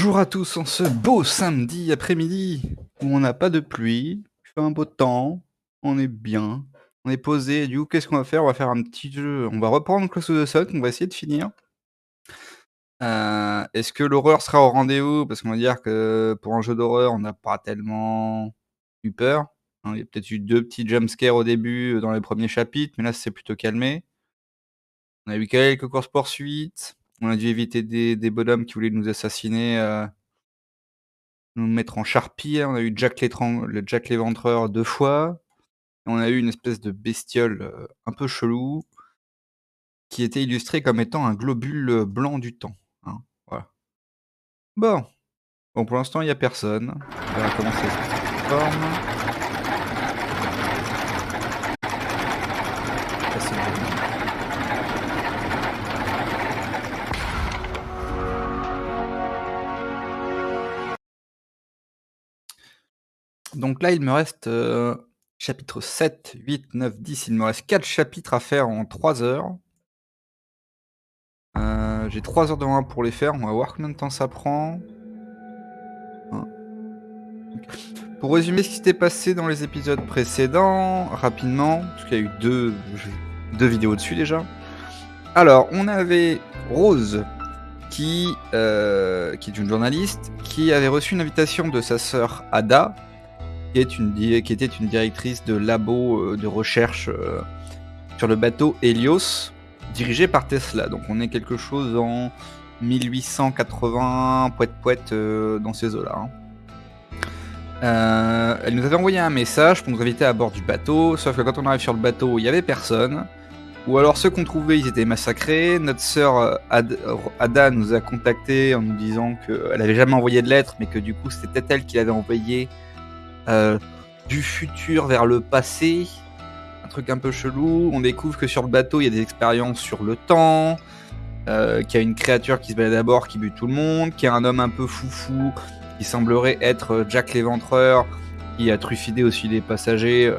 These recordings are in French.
Bonjour à tous en ce beau samedi après-midi où on n'a pas de pluie, il fait un beau temps, on est bien, on est posé. Du coup, qu'est-ce qu'on va faire? On va faire un petit jeu. On va reprendre Call of the Sun, on va essayer de finir. Est-ce que l'horreur sera au rendez-vous? Parce qu'on va dire que pour un jeu d'horreur, on n'a pas tellement eu peur, hein. Il y a peut-être eu 2 petits jumpscares au début, dans les premiers chapitres, mais là, ça s'est plutôt calmé. On a eu quelques courses-poursuites, on a dû éviter des bonhommes qui voulaient nous assassiner, nous mettre en charpie. On a eu le Jack l'Éventreur 2 fois. Et on a eu une espèce de bestiole, un peu chelou, qui était illustrée comme étant un globule, blanc du temps, hein, voilà. Bon, pour l'instant, il y a personne. On verra comment ça se transforme. Ça, c'est bon. Donc là, il me reste, chapitre 7, 8, 9, 10. Il me reste 4 chapitres à faire en 3 heures. J'ai 3 heures devant moi pour les faire. On va voir combien de temps ça prend. Hein. Pour résumer ce qui s'était passé dans les épisodes précédents, rapidement, parce qu'il y a eu deux vidéos dessus déjà. Alors, on avait Rose, qui est une journaliste, qui avait reçu une invitation de sa sœur Ada, qui était une directrice de labo de recherche sur le bateau Helios, dirigé par Tesla. Donc on est quelque chose en 1880, poète dans ces eaux-là. Hein. Elle nous avait envoyé un message pour nous inviter à bord du bateau, sauf que quand on arrive sur le bateau, il n'y avait personne. Ou alors ceux qu'on trouvait, ils étaient massacrés. Notre sœur Ada nous a contactés en nous disant qu'elle avait jamais envoyé de lettre, mais que du coup c'était elle qui l'avait envoyé du futur vers le passé. Un truc un peu chelou. On découvre que sur le bateau, il y a des expériences sur le temps, qu'il y a une créature qui se balade à bord qui bute tout le monde, qu'il y a un homme un peu foufou qui semblerait être Jack l'Éventreur, qui a trucidé aussi les passagers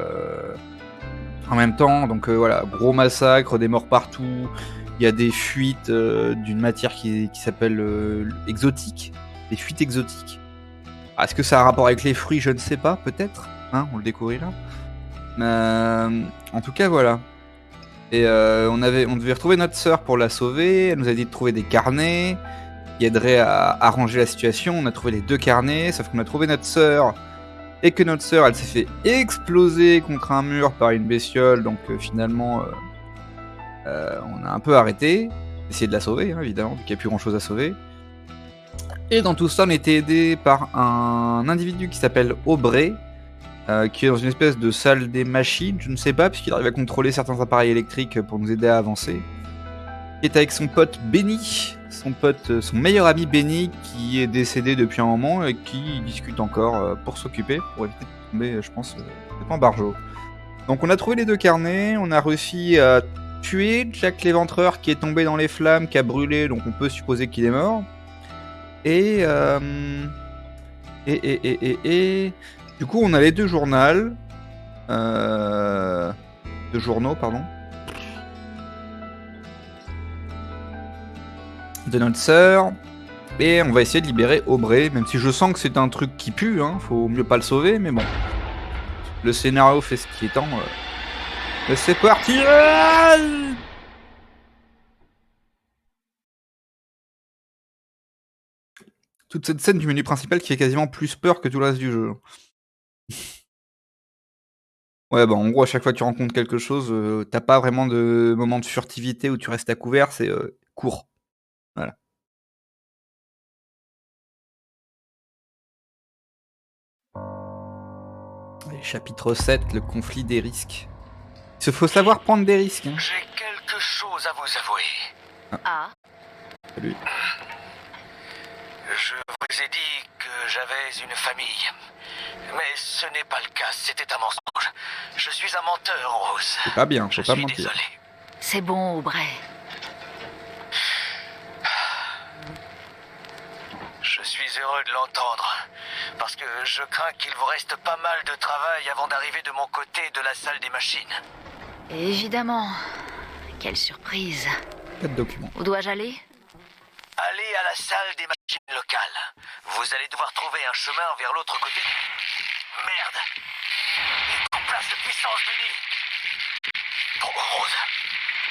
en même temps. Donc voilà, gros massacre, des morts partout. Il y a des fuites d'une matière qui s'appelle exotique, des fuites exotiques. Ah, est-ce que ça a un rapport avec les fruits? Je ne sais pas, peut-être. Hein, on le découvrira. En tout cas, voilà. Et on devait retrouver notre sœur pour la sauver. Elle nous a dit de trouver des carnets qui aideraient à arranger la situation. On a trouvé les 2 carnets, sauf qu'on a trouvé notre sœur et que notre sœur, elle s'est fait exploser contre un mur par une bestiole. Donc finalement, on a un peu arrêté, essayé de la sauver, hein, évidemment, vu qu'il n'y a plus grand-chose à sauver. Et dans tout ça, on a été aidé par un individu qui s'appelle Aubrey, qui est dans une espèce de salle des machines, je ne sais pas, puisqu'il arrive à contrôler certains appareils électriques pour nous aider à avancer. Il est avec son pote Benny, son meilleur ami Benny, qui est décédé depuis un moment et qui discute encore pour s'occuper, pour éviter de tomber, je pense, en bargeau. Donc on a trouvé les 2 carnets, on a réussi à tuer Jack l'Éventreur qui est tombé dans les flammes, qui a brûlé, donc on peut supposer qu'il est mort. Et du coup, on a les 2 journaux, pardon, de notre sœur, et on va essayer de libérer Aubrey, même si je sens que c'est un truc qui pue, hein, faut mieux pas le sauver, mais bon. Le scénario fait ce qui est temps. C'est parti! Toute cette scène du menu principal qui fait quasiment plus peur que tout le reste du jeu. Ouais, bah, en gros, à chaque fois que tu rencontres quelque chose, tu pas vraiment de moment de furtivité où tu restes à couvert, c'est cours. Voilà. Et chapitre 7, le conflit des risques. Il faut savoir prendre des risques. Hein. J'ai quelque chose à vous avouer. Ah, Salut. Je vous ai dit que j'avais une famille. Mais ce n'est pas le cas, c'était un mensonge. Je suis un menteur, Rose. C'est pas bien, faut Je pas suis mentir. désolé. c'est bon, Aubrey. Je suis heureux de l'entendre. Parce que je crains qu'il vous reste pas mal de travail avant d'arriver de mon côté de la salle des machines. Évidemment. Quelle surprise. Pas de documents. Où dois-je aller? Allez à la salle des machines locales. médicale. Vous allez devoir trouver un chemin vers l'autre côté. Merde! Il est en place de puissance, Billy! Bon, Rose,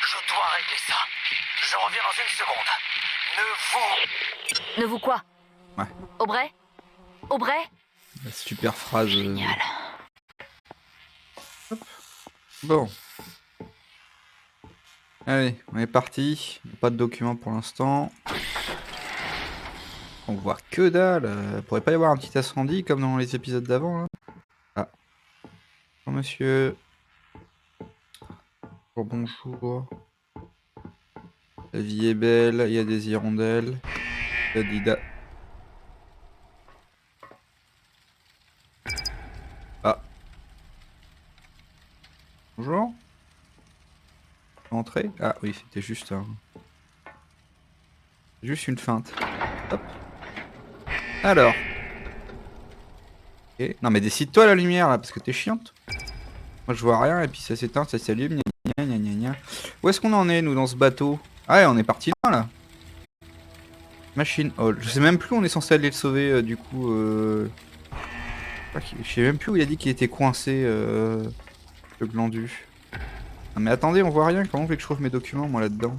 je dois régler ça. Je reviens dans une seconde. Ne vous quoi? Ouais. Aubrey? Aubrey? La super phrase. Génial. Bon. Allez, on est parti. Pas de documents pour l'instant. On voit que dalle. Pourrait pas y avoir un petit incendie comme dans les épisodes d'avant là. Ah. Bonjour monsieur. Bonjour. La vie est belle, il y a des hirondelles. Dida. Ah. Bonjour. Entrez. Ah oui, c'était juste juste une feinte. Hop. Alors. Ok. Non mais décide-toi la lumière là, parce que t'es chiante. Moi je vois rien et puis ça s'éteint, ça s'allume. Gna, gna, gna, gna. Où est-ce qu'on en est nous dans ce bateau? Ah ouais, on est parti là. Machine Hall. Je sais même plus où on est censé aller le sauver du coup. Je sais même plus où il a dit qu'il était coincé le glandu. Ah, mais attendez, on voit rien. Comment vous voulez que je trouve mes documents moi là-dedans?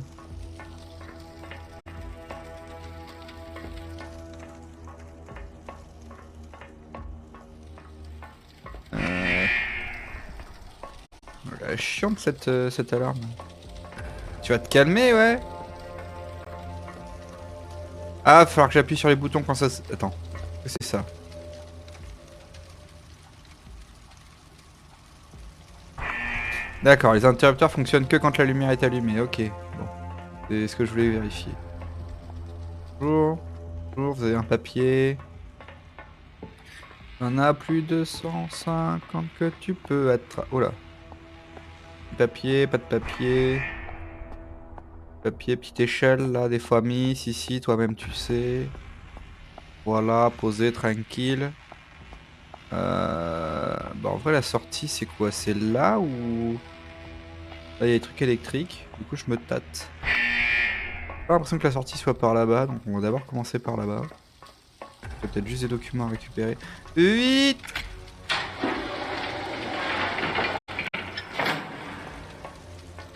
Elle est chiante cette alarme. Tu vas te calmer, ouais? Ah, va falloir que j'appuie sur les boutons quand ça... Attends, c'est ça. D'accord, les interrupteurs fonctionnent que quand la lumière est allumée. Ok, bon. C'est ce que je voulais vérifier. Bonjour. Bonjour, vous avez un papier. On a plus de 150 que tu peux être... Oh là. Papier, pas de papier. Papier, petite échelle, là, des fois mis. Si, toi-même tu sais. Voilà, posé, tranquille. Bah en vrai, la sortie, c'est quoi? C'est là ou... Là, il y a des trucs électriques. Du coup, je me tâte. J'ai pas l'impression que la sortie soit par là-bas, donc on va d'abord commencer par là-bas. Peut-être juste des documents à récupérer. Vite!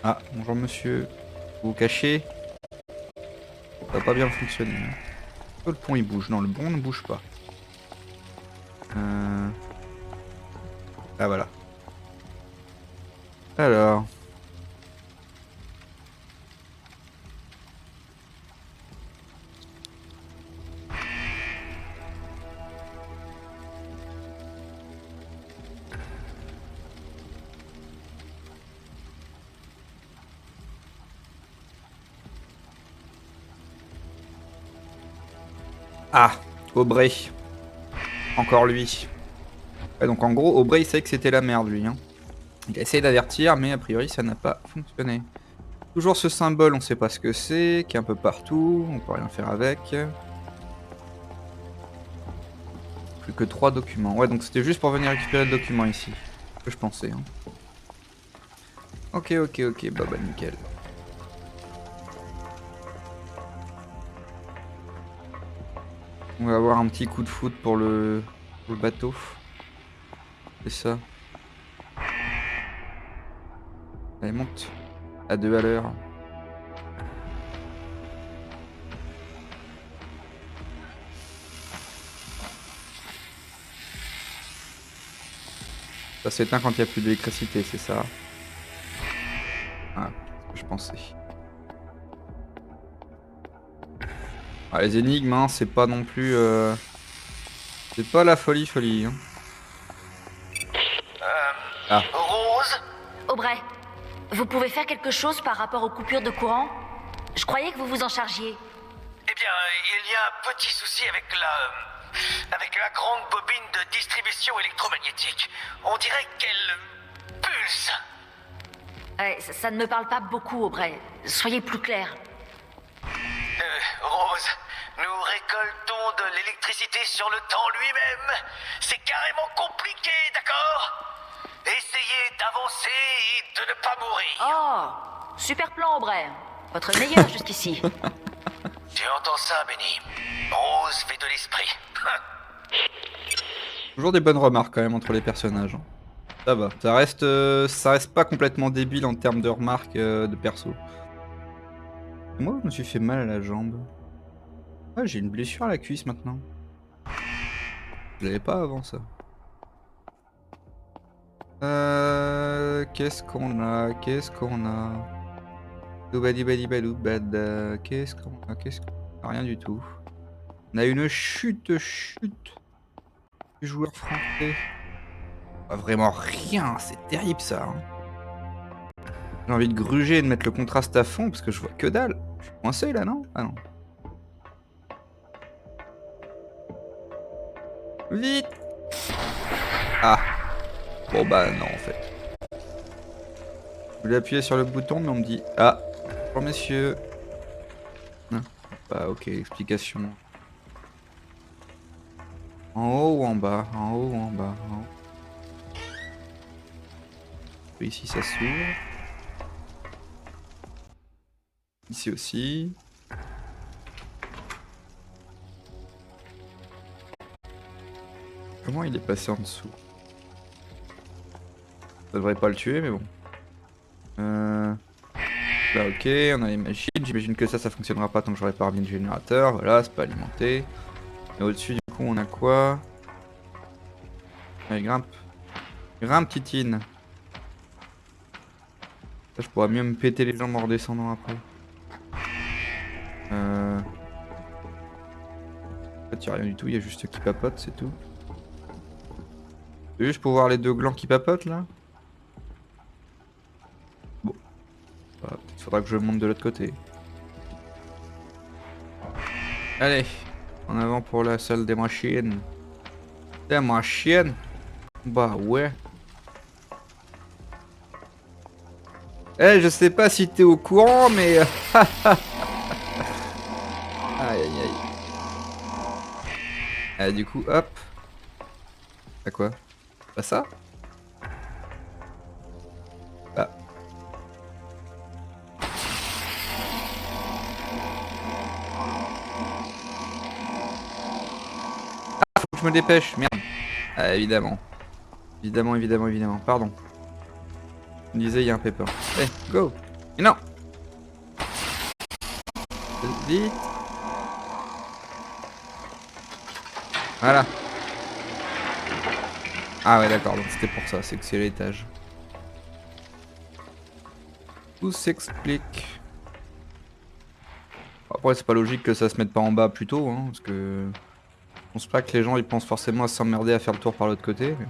Ah, bonjour monsieur. Vous vous cachez? Ça va pas bien fonctionner. Oh, le pont il bouge. Non, le pont ne bouge pas. Ah voilà. Alors. Ah, Aubrey. Encore lui. Ouais, donc en gros, Aubrey il savait que c'était la merde lui. Hein. Il a essayé d'avertir, mais a priori ça n'a pas fonctionné. Toujours ce symbole, on sait pas ce que c'est, qui est un peu partout, on peut rien faire avec. Plus que 3 documents. Ouais, donc c'était juste pour venir récupérer le document ici. Ce que je pensais. Hein. Ok, bah nickel. On va avoir un petit coup de foot pour le bateau. C'est ça. Allez, monte. À 2 à l'heure. Ça s'éteint quand il n'y a plus d'électricité, c'est ça. Ah, c'est ce que je pensais. Ah, les énigmes, hein, c'est pas non plus... C'est pas la folie, hein. Ah. Rose? Aubrey, vous pouvez faire quelque chose par rapport aux coupures de courant? Je croyais que vous vous en chargiez. Eh bien, il y a un petit souci avec la grande bobine de distribution électromagnétique. On dirait qu'elle pulse. Ça ne me parle pas beaucoup, Aubrey. Soyez plus clair. Rose, nous récoltons de l'électricité sur le temps lui-même. C'est carrément compliqué, d'accord? Essayez d'avancer et de ne pas mourir. Oh, super plan, Aubrey. Votre meilleur jusqu'ici. Tu Tu entends ça, Benny? Rose fait de l'esprit. Toujours des bonnes remarques quand même entre les personnages. Ça va, ça reste pas complètement débile en termes de remarques de perso. Et moi, je me suis fait mal à la jambe. Ah, j'ai une blessure à la cuisse maintenant. Je l'avais pas avant ça. Qu'est-ce qu'on a? Qu'est-ce qu'on a? Doubadibadibadoubada. Qu'est-ce qu'on a? Qu'est-ce qu'on a? Rien du tout. On a une chute du joueur français. Pas vraiment rien, c'est terrible ça. Hein. J'ai envie de gruger et de mettre le contraste à fond parce que je vois que dalle. Je suis coincé là, non? Ah non. Vite! Ah! Bon bah non en fait. Je voulais appuyer sur le bouton mais on me dit ah! Bonjour messieurs. Ah, bah ok, explication. En haut ou en bas? En haut ou en bas? En haut. Ici ça s'ouvre. Ici aussi. Comment il est passé en dessous? Ça devrait pas le tuer mais bon. Là ok, on a les machines, j'imagine que ça fonctionnera pas tant que j'aurai pas remis le générateur, voilà, c'est pas alimenté. Et au-dessus du coup on a quoi? Allez grimpe. Grimpe Titine. Ça, je pourrais mieux me péter les jambes en redescendant après. En fait y'a rien du tout, y'a juste qui papote, c'est tout. C'est juste pour voir les deux glands qui papotent là? Bon. Bah, peut-être faudra que je monte de l'autre côté. Allez, en avant pour la salle des machines. Des machines? Bah ouais. Eh, je sais pas si t'es au courant, mais... aïe aïe aïe. Ah, du coup, hop. À quoi? Pas ça? Ah. Ah, faut que je me dépêche, merde. Ah, évidemment. Évidemment, évidemment, évidemment. Pardon. Je me disais, il y a un pépin. Eh, go! Mais non! Vite! Voilà. Ah ouais, d'accord, donc c'était pour ça, c'est que c'est l'étage. Tout s'explique. Après, c'est pas logique que ça se mette pas en bas plus tôt, hein, parce que... Je pense pas que les gens ils pensent forcément à s'emmerder à faire le tour par l'autre côté. Mais...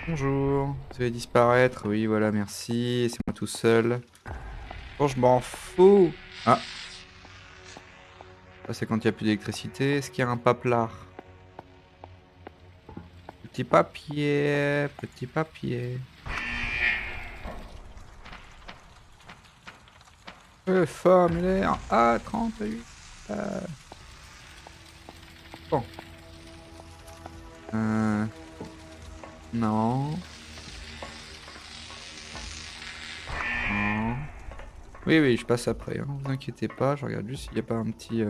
Bonjour, vous allez disparaître, oui voilà merci, c'est moi tout seul. Bon je m'en fous. Ah. Ça c'est quand il n'y a plus d'électricité, est-ce qu'il y a un paplard? Petit papier, petit papier. Formulaire A38. Bon. Non. Non. Oui, oui, je passe après, hein. Vous inquiétez pas, je regarde juste s'il n'y a pas un petit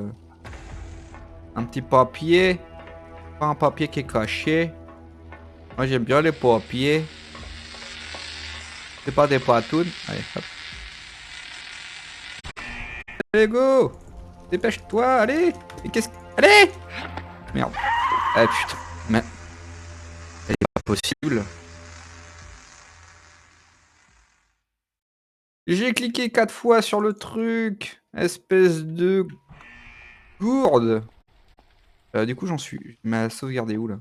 papier. Pas un papier qui est caché. Moi j'aime bien les papiers. C'est pas des patounes. Allez, hop. Allez, go! Dépêche-toi, allez! Et qu'est-ce que... Allez! Merde. Ah putain. Mais... C'est pas possible. J'ai cliqué 4 fois sur le truc. Espèce de... gourde. Du coup j'en suis... Ma sauvegarde où là?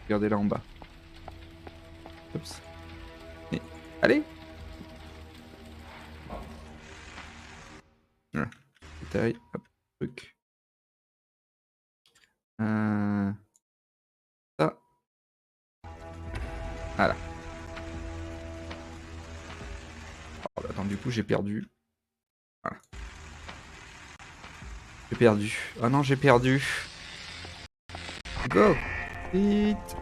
Regardez là en bas. Oups. Mais... Allez! Voilà. Détail, hop, truc. Ça. Voilà. Oh, bah, attends, du coup, j'ai perdu. Voilà. J'ai perdu. Oh non, j'ai perdu. Go! Vite!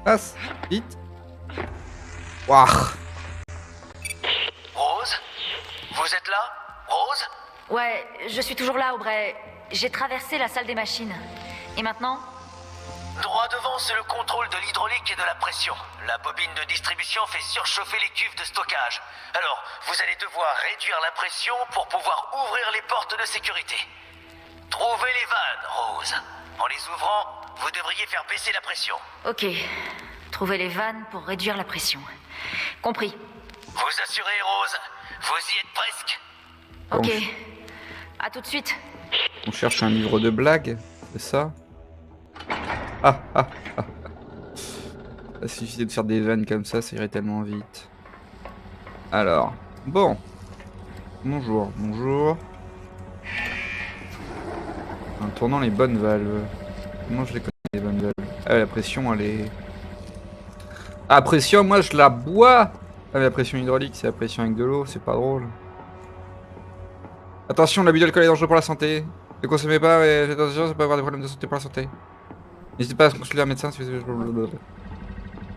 Passe! Vite! Wouah! Rose, Ouais, je suis toujours là, Aubrey. J'ai traversé la salle des machines. Et maintenant? Droit devant, c'est le contrôle de l'hydraulique et de la pression. La bobine de distribution fait surchauffer les cuves de stockage. Alors, vous allez devoir réduire la pression pour pouvoir ouvrir les portes de sécurité. Trouvez les vannes, Rose. En les ouvrant, vous devriez faire baisser la pression. Ok. Trouver les vannes pour réduire la pression. Compris. Vous assurez, Rose? Vous y êtes presque? Ok. À tout de suite. On cherche un livre de blagues, c'est ça? Ah ah ah. Il suffisait de faire des vannes comme ça irait tellement vite. Alors, bon. Bonjour, bonjour. En tournant les bonnes valves. Comment je les connais les bonnes valves? Ah, la pression elle est... Ah, pression, moi je la bois! Ah, mais la pression hydraulique, c'est la pression avec de l'eau, c'est pas drôle. Attention, l'abus d'alcool est dangereux pour la santé. Ne consommez pas, mais faites attention, ça peut avoir des problèmes de santé pour la santé. N'hésitez pas à consulter un médecin si vous...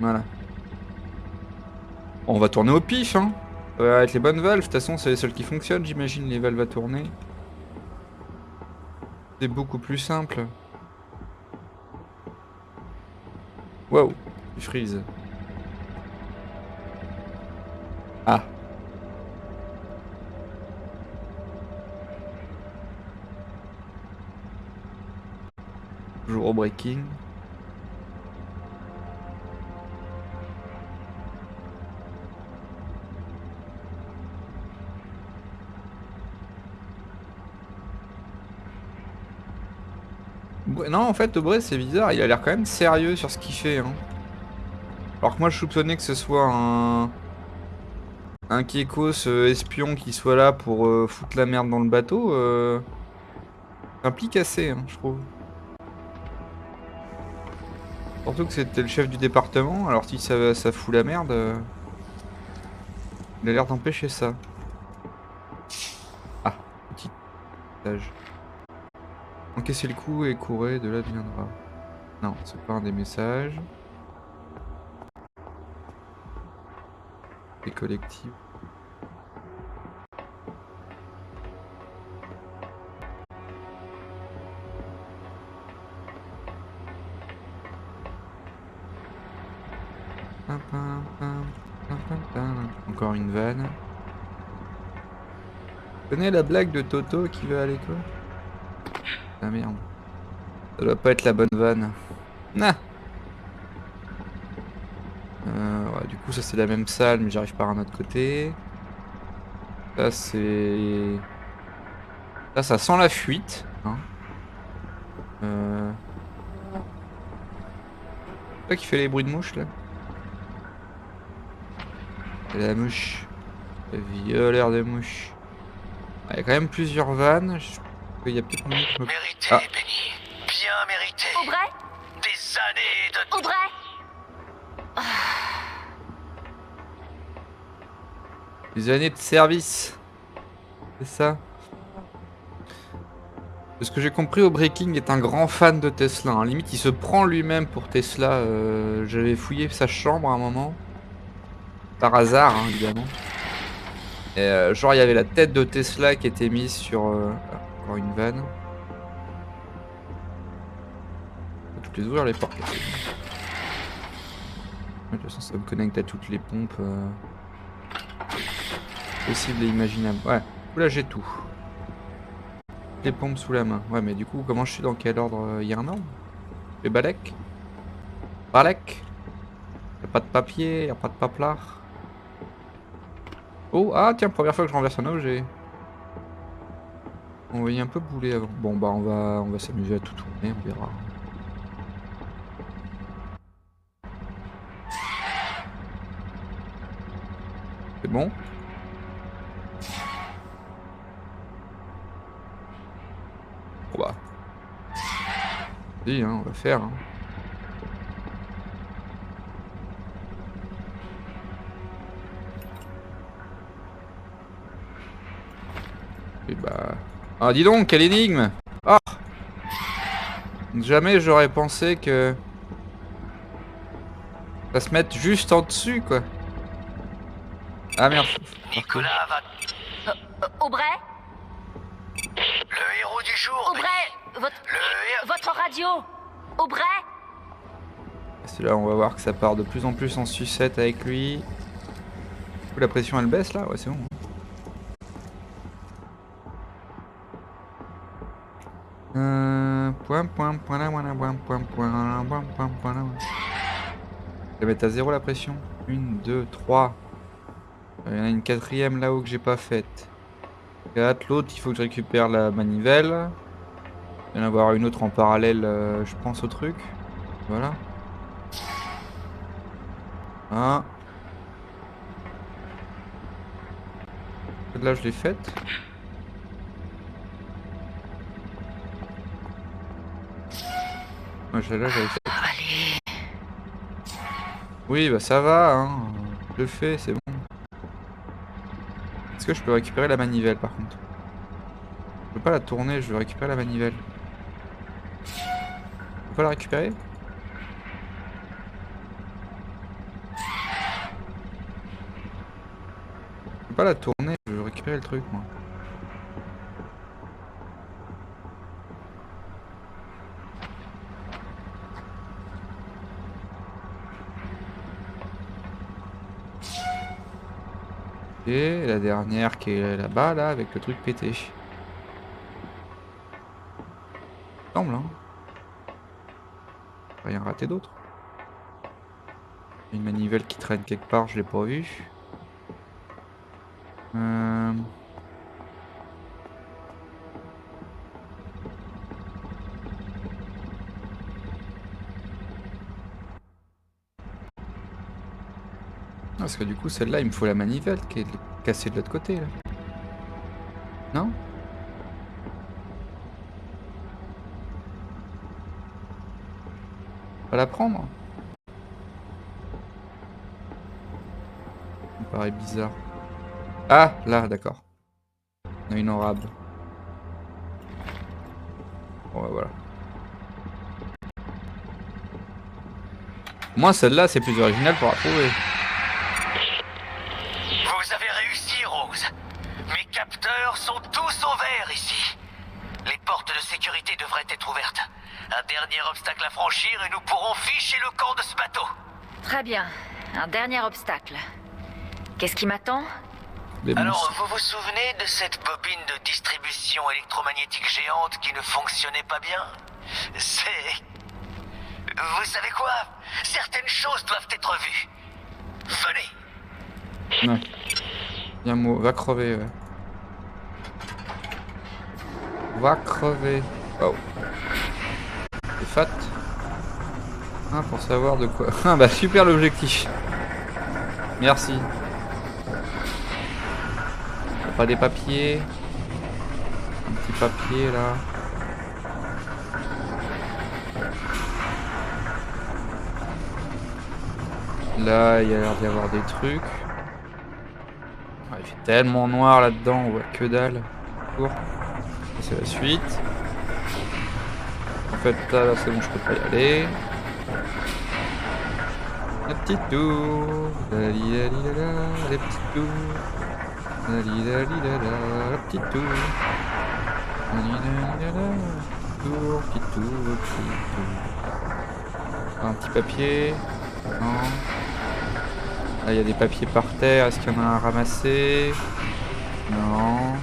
Voilà. On va tourner au pif, hein. Avec les bonnes valves, de toute façon, c'est les seules qui fonctionnent, j'imagine, les valves à tourner. C'est beaucoup plus simple. Wow, il freeze. Ah. Toujours au breaking. Non, en fait, Aubrey, c'est bizarre, il a l'air quand même sérieux sur ce qu'il fait. Hein. Alors que moi, je soupçonnais que ce soit un Kekos espion qui soit là pour foutre la merde dans le bateau. Implique assez, hein, je trouve. Surtout que c'était le chef du département, alors si ça fout la merde, il a l'air d'empêcher ça. Ah, petit message. Encaissez le coup et courez, de là viendra. Non, c'est pas un des messages. C'est collectif. Encore une vanne. Tu connais la blague de Toto qui va à l'école? Ah merde. Ça doit pas être la bonne vanne. Ah. Ouais, du coup ça c'est la même salle mais j'arrive par un autre côté. Ça c'est... Ça sent la fuite. Hein. C'est toi qui fait les bruits de mouche là? La mouche. Le violeur de mouche. Il y a quand même plusieurs vannes. Il y a peut-être moyen que je me... Mérité, Ah. Benny. Bien mérité. Aubrey? Des années de... Aubrey? Des années de service. C'est ça. De ce que j'ai compris, Aubrey King est un grand fan de Tesla. Hein. Limite, il se prend lui-même pour Tesla. J'avais fouillé sa chambre à un moment. Par hasard, hein, évidemment. Et genre, il y avait la tête de Tesla qui était mise sur... encore une vanne. Faut toutes les ouvrir, les portes. Là, de toute façon, ça me connecte à toutes les pompes. Possible et imaginable. Ouais, là j'ai tout. Les pompes sous la main. Ouais, mais du coup, comment je suis dans quel ordre? Il y a un ordre? Les balèques? Balèques? Y'a pas de papier, y'a pas de paplard. Oh, ah tiens, première fois que je renverse un objet. On voyait un peu bouler avant. Bon bah on va s'amuser à tout tourner, on verra. C'est bon? Bon bah. Si, hein, on va faire. Hein. Et bah... Ah dis donc, quelle énigme! Ah! Jamais j'aurais pensé que... ça se mette juste en dessus, quoi. Ah merde. Nicolas va... Aubrey? Le héros du jour. Aubrey, Le votre radio. Aubrey. Parce que là, on va voir que ça part de plus en plus en sucette avec lui. La pression, elle baisse là? Ouais, c'est bon. Je vais mettre à 0 la pression. 1, 2, 3. Il y en a une quatrième là-haut que j'ai pas faite. 4. L'autre, il faut que je récupère la manivelle. Il va y en avoir une autre en parallèle, je pense au truc. Voilà. Ah. Celle-là, je l'ai faite. Ouais, celle-là, j'avais fait. Allez. Oui, bah ça va, hein. Je le fais, c'est bon. Est-ce que je peux récupérer la manivelle par contre? Je peux pas la tourner, je veux récupérer la manivelle. Je peux pas la récupérer? Je peux pas la tourner, je veux récupérer le truc moi. Et la dernière qui est là-bas, là, avec le truc pété. Semble, hein. Rien raté d'autre. Une manivelle qui traîne quelque part, je l'ai pas vue. Parce que du coup, celle-là, il me faut la manivelle qui est cassée de l'autre côté, là. Non? Pas la prendre? Ça me paraît bizarre. Ah, là, d'accord. On a une en rab. Bon, bah, voilà. Au moins, celle-là, c'est plus original pour la trouver. Vous avez réussi, Rose. Mes capteurs sont tous au vert ici. Les portes de sécurité devraient être ouvertes. Un dernier obstacle à franchir et nous pourrons ficher le camp de ce bateau. Très bien. Un dernier obstacle. Qu'est-ce qui m'attend? Des Alors, monstres. vous vous souvenez de cette bobine de distribution électromagnétique géante qui ne fonctionnait pas bien? C'est... Vous savez quoi? Certaines choses doivent être vues. Venez. Ouais. Bien mot, va crever, ouais. Va crever. Oh. C'est fat. Ah, pour savoir de quoi. Ah bah super l'objectif. Merci. Pas des papiers. Un petit papier là. Là, il y a l'air d'y avoir des trucs. Ah, il fait tellement noir là-dedans, on voit que dalle. Cours. C'est la suite. En fait, là c'est bon, je peux pas y aller. La petite tour. La petite tour. La petite tour. Tour, petite tour, petite tour. Un petit papier. Non. Là, il y a des papiers par terre. Est-ce qu'il y en a un à ramasser? Non.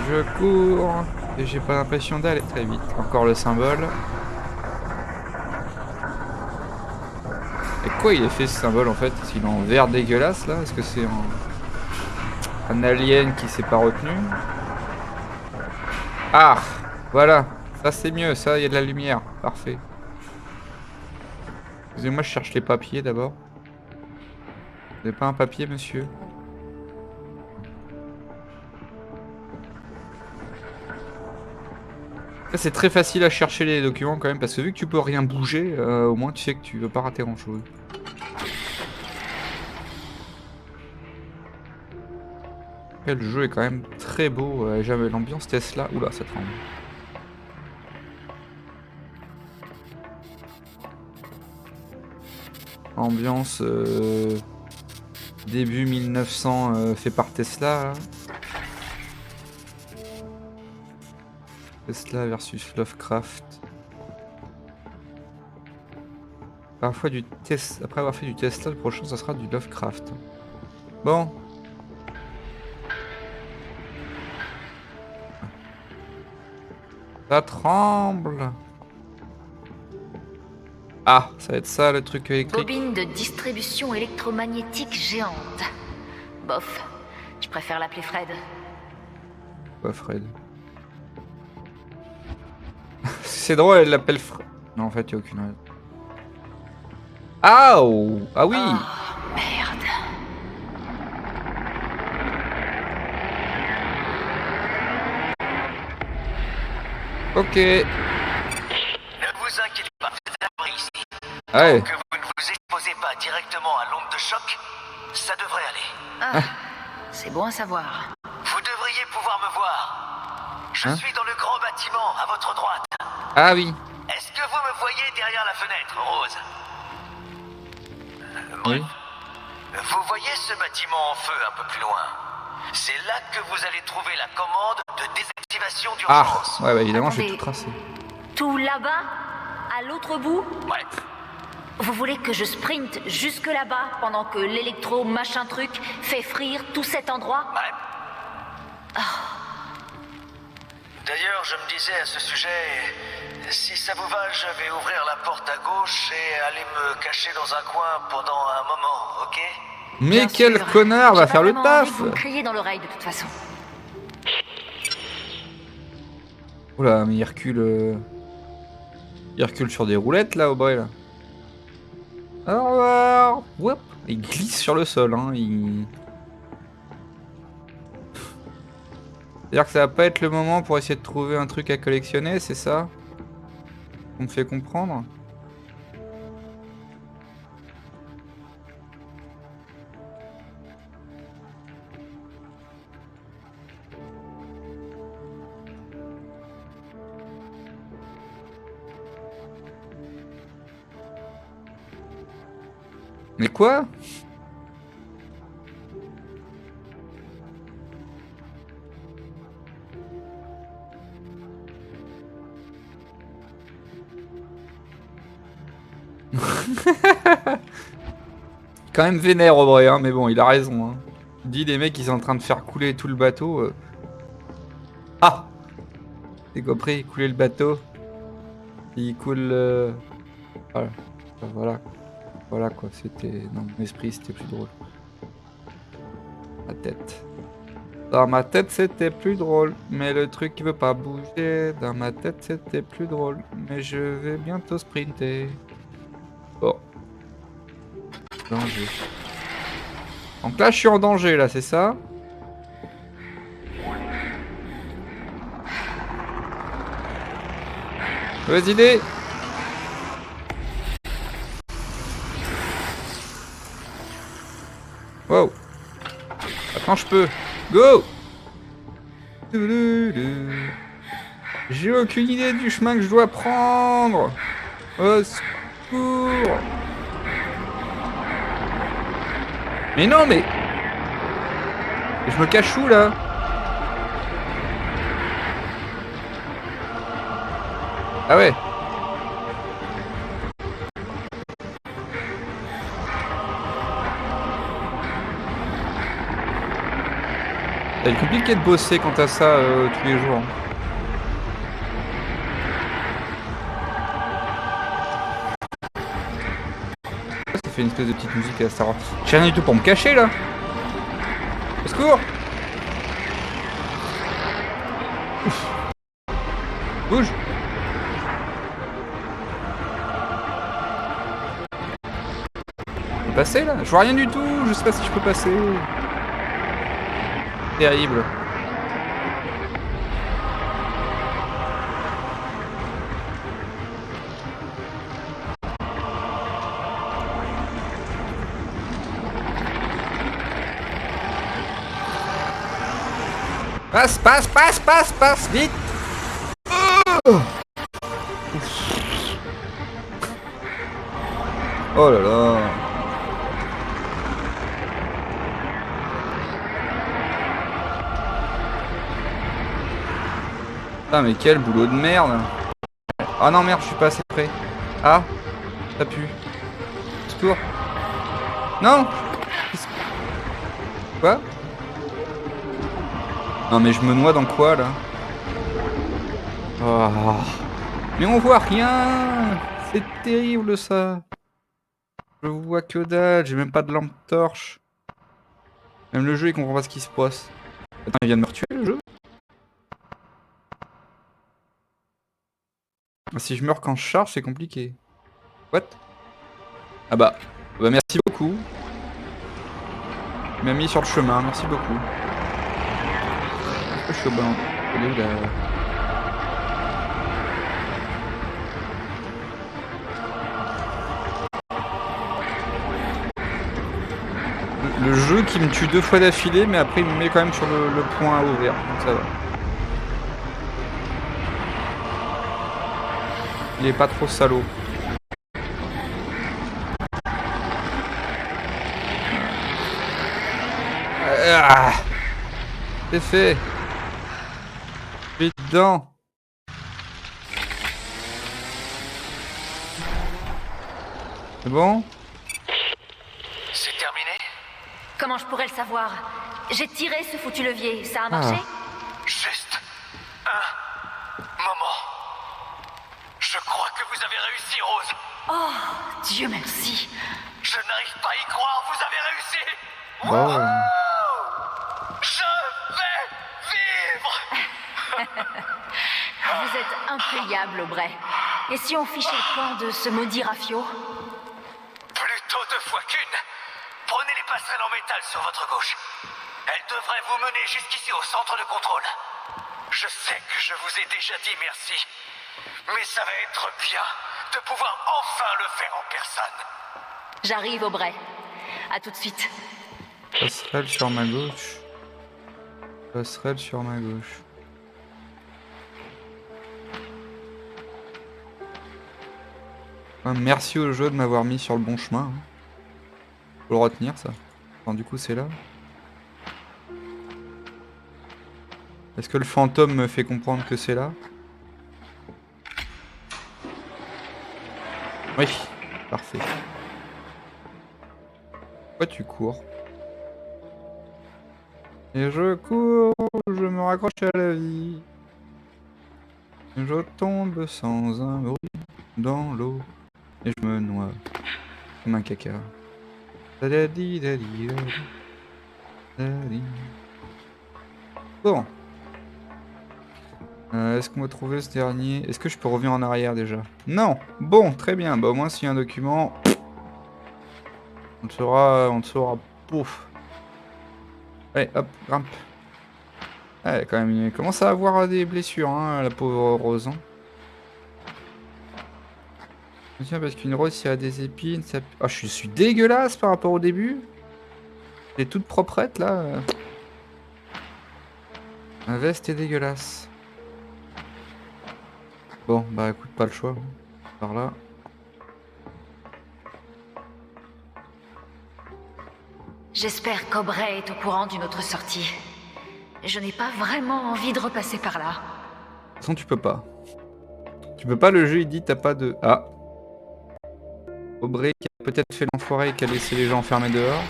Je cours. Et j'ai pas l'impression d'aller très vite. Encore le symbole. Et quoi il est fait ce symbole en fait? Est-ce qu'il est en vert dégueulasse là? Est-ce que c'est un alien qui s'est pas retenu? Ah! Voilà. Ça c'est mieux. Ça, il y a de la lumière. Parfait. Excusez-moi, je cherche les papiers d'abord. Vous n'avez pas un papier, monsieur? C'est très facile à chercher les documents quand même, parce que vu que tu peux rien bouger, au moins tu sais que tu veux pas rater grand chose. Après, le jeu est quand même très beau, j'avais l'ambiance Tesla. Oula, ça tremble. Ambiance début 1900 fait par Tesla. Là. Tesla versus Lovecraft. Parfois du Tesla. Après avoir fait du Tesla, le prochain ça sera du Lovecraft. Bon. Ça tremble. Ah, ça va être ça le truc électrique. Bobine de distribution électromagnétique géante. Bof, je préfère l'appeler Fred. Quoi, Fred? C'est drôle, elle l'appelle Fred. Non, en fait, il n'y a aucune raison. Ah, oh, ah oui. Oh, merde. Ok. Ne vous inquiétez pas, vous êtes à l'abri ici. Ouais. Que vous ne vous exposez pas directement à l'onde de choc, ça devrait aller. Ah, c'est bon à savoir. Vous devriez pouvoir me voir. Je Hein? suis dans le grand bâtiment, à votre droite. Ah oui. Est-ce que vous me voyez derrière la fenêtre, Rose? Oui. Vous voyez ce bâtiment en feu un peu plus loin? C'est là que vous allez trouver la commande de désactivation Ah, d'urgence. ouais, bah évidemment, j'ai Attendez. tout tracé. Tout là-bas? À l'autre bout? Ouais. Vous voulez que je sprinte jusque là-bas pendant que l'électro machin truc fait frire tout cet endroit? Ouais. D'ailleurs, je me disais à ce sujet, si ça vous va, je vais ouvrir la porte à gauche et aller me cacher dans un coin pendant un moment, ok? Mais Bien quel sûr. connard va J'ai faire pas le vraiment envie taf! de vous crier dans l'oreille de toute façon. Oula, mais il recule. Il recule sur des roulettes là, au boy là. Au revoir. Whoop. Il glisse sur le sol, hein. C'est-à-dire que ça va pas être le moment pour essayer de trouver un truc à collectionner, c'est ça? On me fait comprendre? Mais quoi? Quand même vénère Aubrey, hein, mais bon, il a raison. Hein. Il dit les mecs ils sont en train de faire couler tout le bateau. Ah! T'es compris, couler le bateau. Il coule. Voilà. Voilà. Voilà quoi, c'était. Dans mon esprit c'était plus drôle. Ma tête. Dans ma tête c'était plus drôle, mais le truc qui veut pas bouger. Dans ma tête c'était plus drôle, mais je vais bientôt sprinter. Bon. Danger. Donc là je suis en danger là, c'est ça? Mauvaise idée. Wow. Attends, je peux. Go. J'ai aucune idée du chemin que je dois prendre. Au secours. Mais non, mais... Je me cache où, là? Ah ouais. C'est compliqué de bosser quant à ça tous les jours. Ça fait une espèce de petite musique à Star Wars. J'ai rien du tout pour me cacher là. Au secours. Ouf. Bouge. Je peux passer là? Je vois rien du tout, je sais pas si je peux passer. Terrible. Passe, passe, passe, passe, passe, vite. Oh là là. Ah mais quel boulot de merde. Ah non merde, je suis pas assez près. Ah, ça pue. Secours. Non. Quoi? Non mais je me noie dans quoi là? Oh. Mais on voit rien. C'est terrible ça. Je vois que dalle, j'ai même pas de lampe torche. Même le jeu il comprend pas ce qui se passe. Attends, il vient de me retuer le jeu? Si je meurs quand je charge, c'est compliqué. What? Ah bah merci beaucoup. Il m'a mis sur le chemin, merci beaucoup. Je suis au bon. Elle est où, là? Le jeu qui me tue 2 fois d'affilée, mais après il me met quand même sur le point à ouvrir, donc ça va. Il est pas trop salaud. Ah, c'est fait. Je suis dedans. C'est bon? C'est terminé? Comment je pourrais le savoir? J'ai tiré ce foutu levier, ça a marché? Juste un moment. Je crois que vous avez réussi, Rose. Oh, Dieu merci. Je n'arrive pas à y croire, vous avez réussi. Bah ouais. Je vais vivre. Vous êtes impayable, Aubrey. Et si on fichait le camp de ce maudit Rafio? Plutôt 2 fois qu'une. Prenez les passerelles en métal sur votre gauche. Elles devraient vous mener jusqu'ici au centre de contrôle. Je sais que je vous ai déjà dit merci, mais ça va être bien de pouvoir enfin le faire en personne. J'arrive, Aubrey. À tout de suite. Passerelle sur ma gauche. Passerelle sur ma gauche. Ah, merci au jeu de m'avoir mis sur le bon chemin. Hein. Faut le retenir ça. Enfin, du coup c'est là. Est-ce que le fantôme me fait comprendre que c'est là? Oui, parfait. Pourquoi tu cours? Et je cours, je me raccroche à la vie. Je tombe sans un bruit dans l'eau. Et je me noie comme un caca. Dadadi, dadi, dadi, dadi. Bon. Est-ce qu'on va trouver ce dernier? Est-ce que je peux revenir en arrière déjà? Non. Bon, très bien. Bah au moins s'il y a un document, on le saura, Pouf. Allez, hop, grimpe. Ouais, quand même, il commence à avoir des blessures, hein, la pauvre Rose. Hein. Tiens, parce qu'une rose, s'il y a des épines, ça... Ah, je suis dégueulasse par rapport au début. Elle est toute proprette, là. Ma veste est dégueulasse. Bon, bah écoute, pas le choix. Par là. J'espère qu'Aubrey est au courant d'une autre sortie. Je n'ai pas vraiment envie de repasser par là. De toute façon, tu peux pas. Tu peux pas, le jeu, il dit t'as pas de... Ah. Aubrey qui a peut-être fait l'enfoiré et qui a laissé les gens enfermés dehors.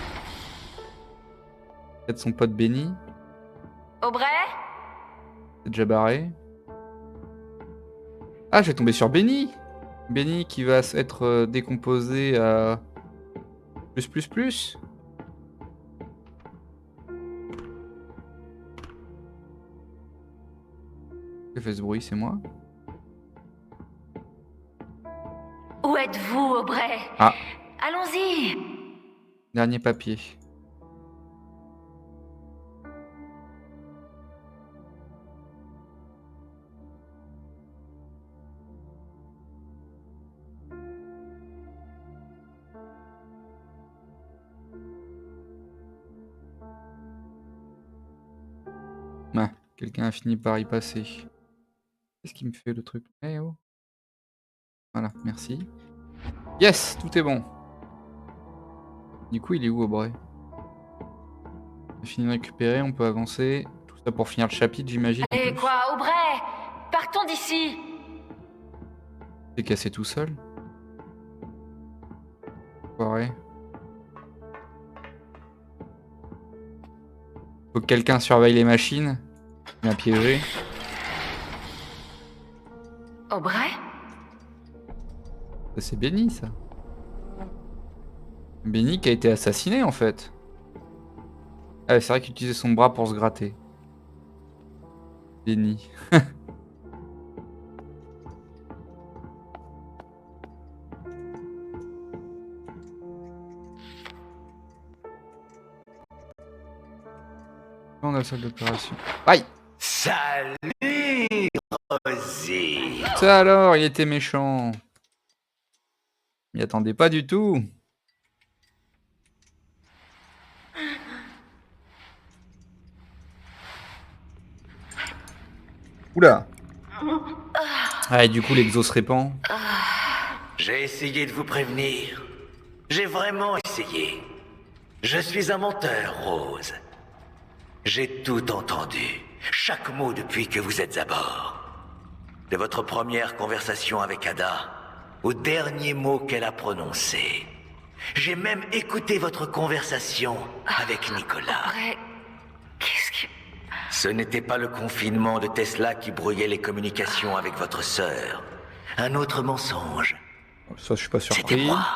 Peut-être son pote Benny. Aubrey? C'est déjà barré. Ah, j'ai tombé sur Benny. Benny qui va être décomposé à... plus. Qui fait ce bruit, c'est moi? Où êtes-vous, Aubrey? Ah. Allons-y! Dernier papier. Ah, quelqu'un a fini par y passer. Qu'est-ce qui me fait le truc? Eh oh. Voilà, merci. Yes, tout est bon. Du coup, il est où, Aubrey? On a fini de récupérer, on peut avancer. Tout ça pour finir le chapitre, j'imagine. Et quoi, Aubrey? Partons d'ici. T'es cassé tout seul. Enfoiré. Faut que quelqu'un surveille les machines. Bien piégé. Aubrey? Ça, c'est Benny, ça. Benny qui a été assassiné, en fait. Ah, ouais, c'est vrai qu'il utilisait son bras pour se gratter. Benny. On a la salle d'opération. Aïe! Salut, Rosie. Ça alors, il était méchant. Il attendait pas du tout. Oula. Ah, et du coup, l'exo se répand. J'ai essayé de vous prévenir. J'ai vraiment essayé. Je suis un menteur, Rose. J'ai tout entendu. Chaque mot depuis que vous êtes à bord. De votre première conversation avec Ada, au dernier mot qu'elle a prononcé. J'ai même écouté votre conversation avec Nicolas. Aubrey, qu'est-ce que... Ce n'était pas le confinement de Tesla qui brouillait les communications avec votre sœur. Un autre mensonge. Ça, je suis pas C'était surpris. moi.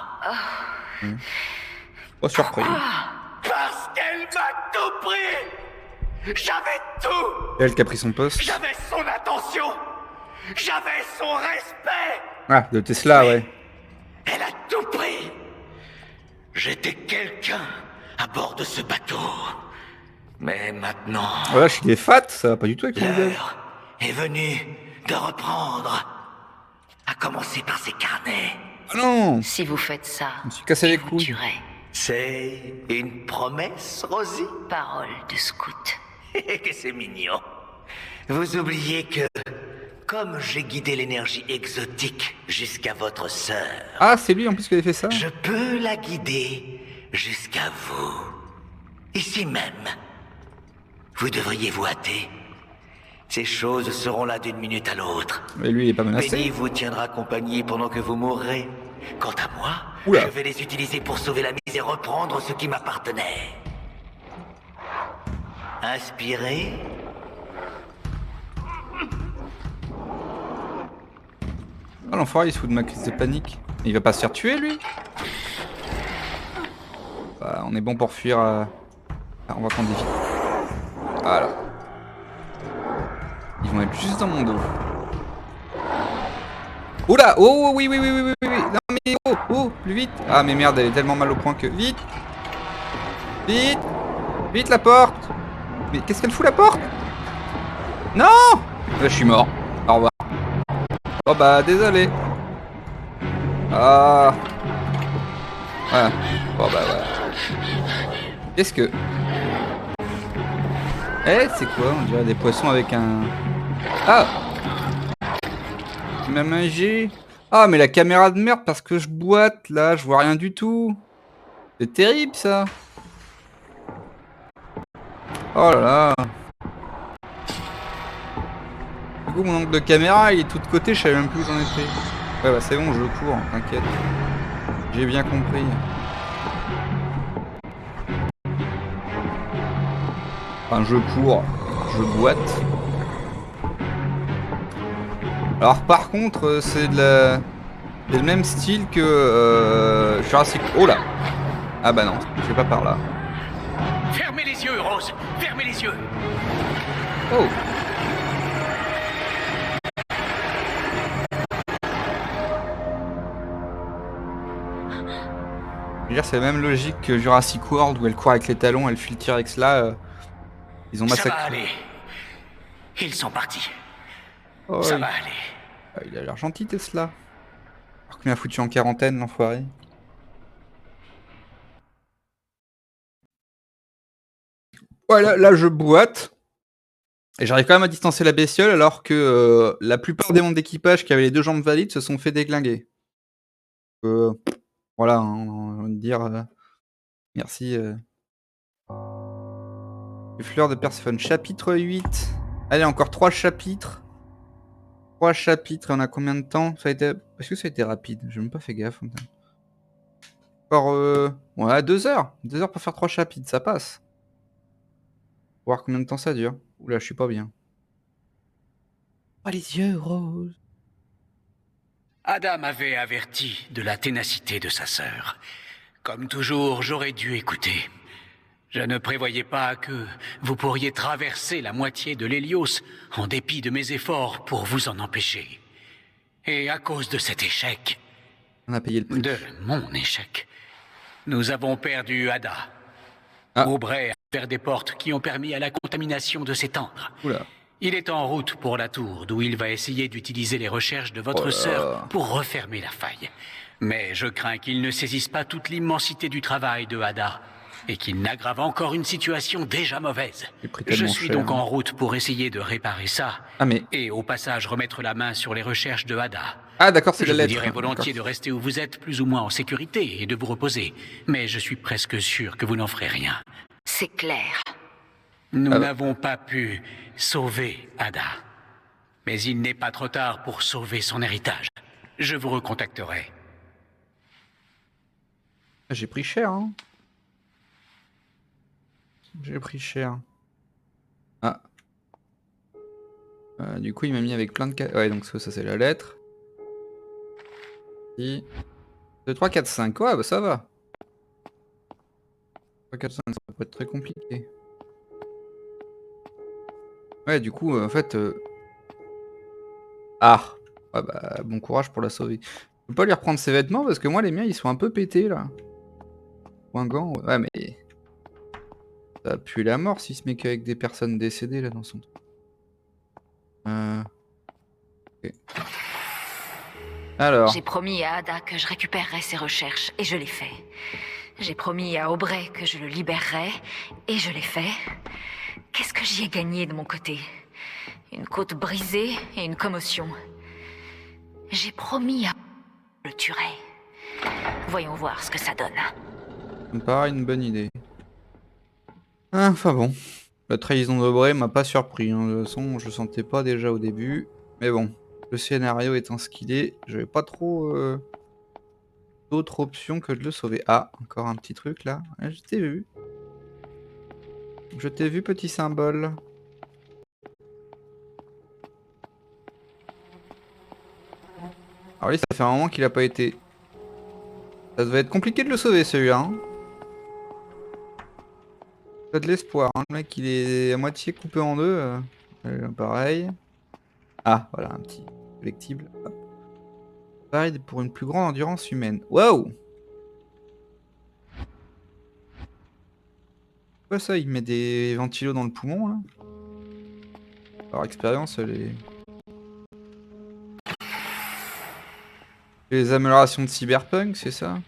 Pas surpris. Parce qu'elle m'a tout pris. J'avais tout. Elle qui a pris son poste. J'avais son attention. J'avais son respect. Ah, de Tesla, ouais. Elle a tout pris. J'étais quelqu'un à bord de ce bateau. Mais maintenant, Voilà, je suis des fat, ça va pas du tout avec son visage. l'heure est venue de reprendre. À commencer par ses carnets. Ah non! Si vous faites ça, Je me suis cassé les je vous couilles. tuerai. C'est une promesse, Rosie? Parole de scout. Que c'est mignon. Vous oubliez que, comme j'ai guidé l'énergie exotique jusqu'à votre sœur, Ah, c'est lui en plus qui avait fait ça? je peux la guider jusqu'à vous. Ici même. Vous devriez vous hâter. Ces choses seront là d'une minute à l'autre. Mais lui, il est pas Benny menacé. vous tiendra compagnie pendant que vous mourrez. Quant à moi, Oula. je vais les utiliser pour sauver la mise et reprendre ce qui m'appartenait. Inspirez. Ah, l'enfoiré, il se fout de ma crise de panique. Il va pas se faire tuer, lui? Bah, on est bon pour fuir. Ah, on va prendre des vies. Voilà. Ils vont être juste dans mon dos. Oula! Oh, oui, oui, oui, oui, oui, oui, oui. Non, mais oh, oh, plus vite. Ah, mais merde, elle est tellement mal au point que... Vite! Vite! Vite, la porte! Mais qu'est-ce qu'elle fout, la porte? Non! Là, je suis mort. Au revoir. Oh, bah, désolé. Ah... Voilà. Bon, bah, voilà. Qu'est-ce que... Eh, c'est quoi? On dirait des poissons avec un... Ah! Tu m'as mangé. Ah, mais la caméra de merde parce que je boite, là, je vois rien du tout. C'est terrible, ça. Oh là là. Du coup, mon angle de caméra, il est tout de côté, je savais même plus où j'en étais. Ouais, bah c'est bon, je cours, t'inquiète. J'ai bien compris. Enfin, je cours, je boite. Alors, par contre, c'est le même style que Jurassic... Oh là! Ah bah non, je vais pas par là. Fermez les yeux, Rose. Fermez les yeux. Oh! Je veux dire, c'est la même logique que Jurassic World où elle court avec les talons, elle fuit le T-Rex là. Ils ont Ça va massacré. aller. Ils sont partis. Oh, Ça il... va aller. Ah, il a l'air gentil, Tesla. Alors qu'il m'a foutu en quarantaine, l'enfoiré. Voilà, là je boite. Et j'arrive quand même à distancer la bestiole alors que la plupart des membres d'équipage qui avaient les 2 jambes valides se sont fait déglinguer. Voilà, hein, on va dire merci. Les fleurs de Perséphone, chapitre 8. Allez, encore 3 chapitres. 3 chapitres et on a combien de temps? Ça a été... Est-ce que ça a été rapide? J'ai même pas fait gaffe. Encore ouais, 2 heures. 2 heures pour faire 3 chapitres, ça passe. Voir combien de temps ça dure. Oula, je suis pas bien. Oh, les yeux roses. Ada m'avait averti de la ténacité de sa sœur. Comme toujours, j'aurais dû écouter. Je ne prévoyais pas que vous pourriez traverser la moitié de l'Hélios en dépit de mes efforts pour vous en empêcher. Et à cause de cet échec, On a payé le prix. de mon échec, nous avons perdu Ada. Ah. Aubrey a ouvert des portes qui ont permis à la contamination de s'étendre. Oula. Il est en route pour la tour, d'où il va essayer d'utiliser les recherches de votre Oh là sœur là. pour refermer la faille. Mais je crains qu'il ne saisisse pas toute l'immensité du travail de Ada, et qu'il n'aggrave encore une situation déjà mauvaise. J'ai pris Je tellement suis cher. donc en route pour essayer de réparer ça, Ah mais... et au passage remettre la main sur les recherches de Ada. Ah d'accord, c'est Je la vous lettre. dirais volontiers de D'accord. rester où vous êtes, plus ou moins en sécurité, et de vous reposer, mais je suis presque sûr que vous n'en ferez rien. C'est clair. Nous Ah bah. n'avons pas pu sauver Ada. Mais il n'est pas trop tard pour sauver son héritage. Je vous recontacterai. J'ai pris cher, hein. J'ai pris cher. Ah. Du coup, il m'a mis avec plein de... Ouais, donc ça c'est la lettre. 2, 3, 4, 5. Ouais, bah ça va. 3, 4, 5, ça va pas être très compliqué. Ouais, du coup, en fait... Ah. Ouais, bah, bon courage pour la sauver. Je peux pas lui reprendre ses vêtements parce que moi, les miens, ils sont un peu pétés, là. Ou un gant, ouais, mais... Ça a pué la mort s'il se met qu'avec des personnes décédées, là, dans son truc. Ok. Alors... J'ai promis à Ada que je récupérerais ses recherches, et je l'ai fait. J'ai promis à Aubrey que je le libérerais, et je l'ai fait. Qu'est-ce que j'y ai gagné de mon côté? Une côte brisée et une commotion. J'ai promis à... le tuerai. Voyons voir ce que ça donne. Ça me paraît une bonne idée. Enfin bon. La trahison d'Aubrey m'a pas surpris, hein. De toute façon, je le sentais pas déjà au début. Mais bon, le scénario étant ce qu'il est, j'avais pas trop d'autres options que de le sauver. Ah, encore un petit truc là. Ouais, je t'ai vu. Je t'ai vu, petit symbole. Alors lui, ça fait un moment qu'il a pas été... Ça devait être compliqué de le sauver celui-là, hein. T'as de l'espoir, hein. Le mec il est à moitié coupé en deux. Pareil. Ah, voilà, un petit collectible. Hop. Pareil pour une plus grande endurance humaine. Waouh! Quoi ça? Il met des ventilos dans le poumon là? Par expérience, les améliorations de cyberpunk, c'est ça?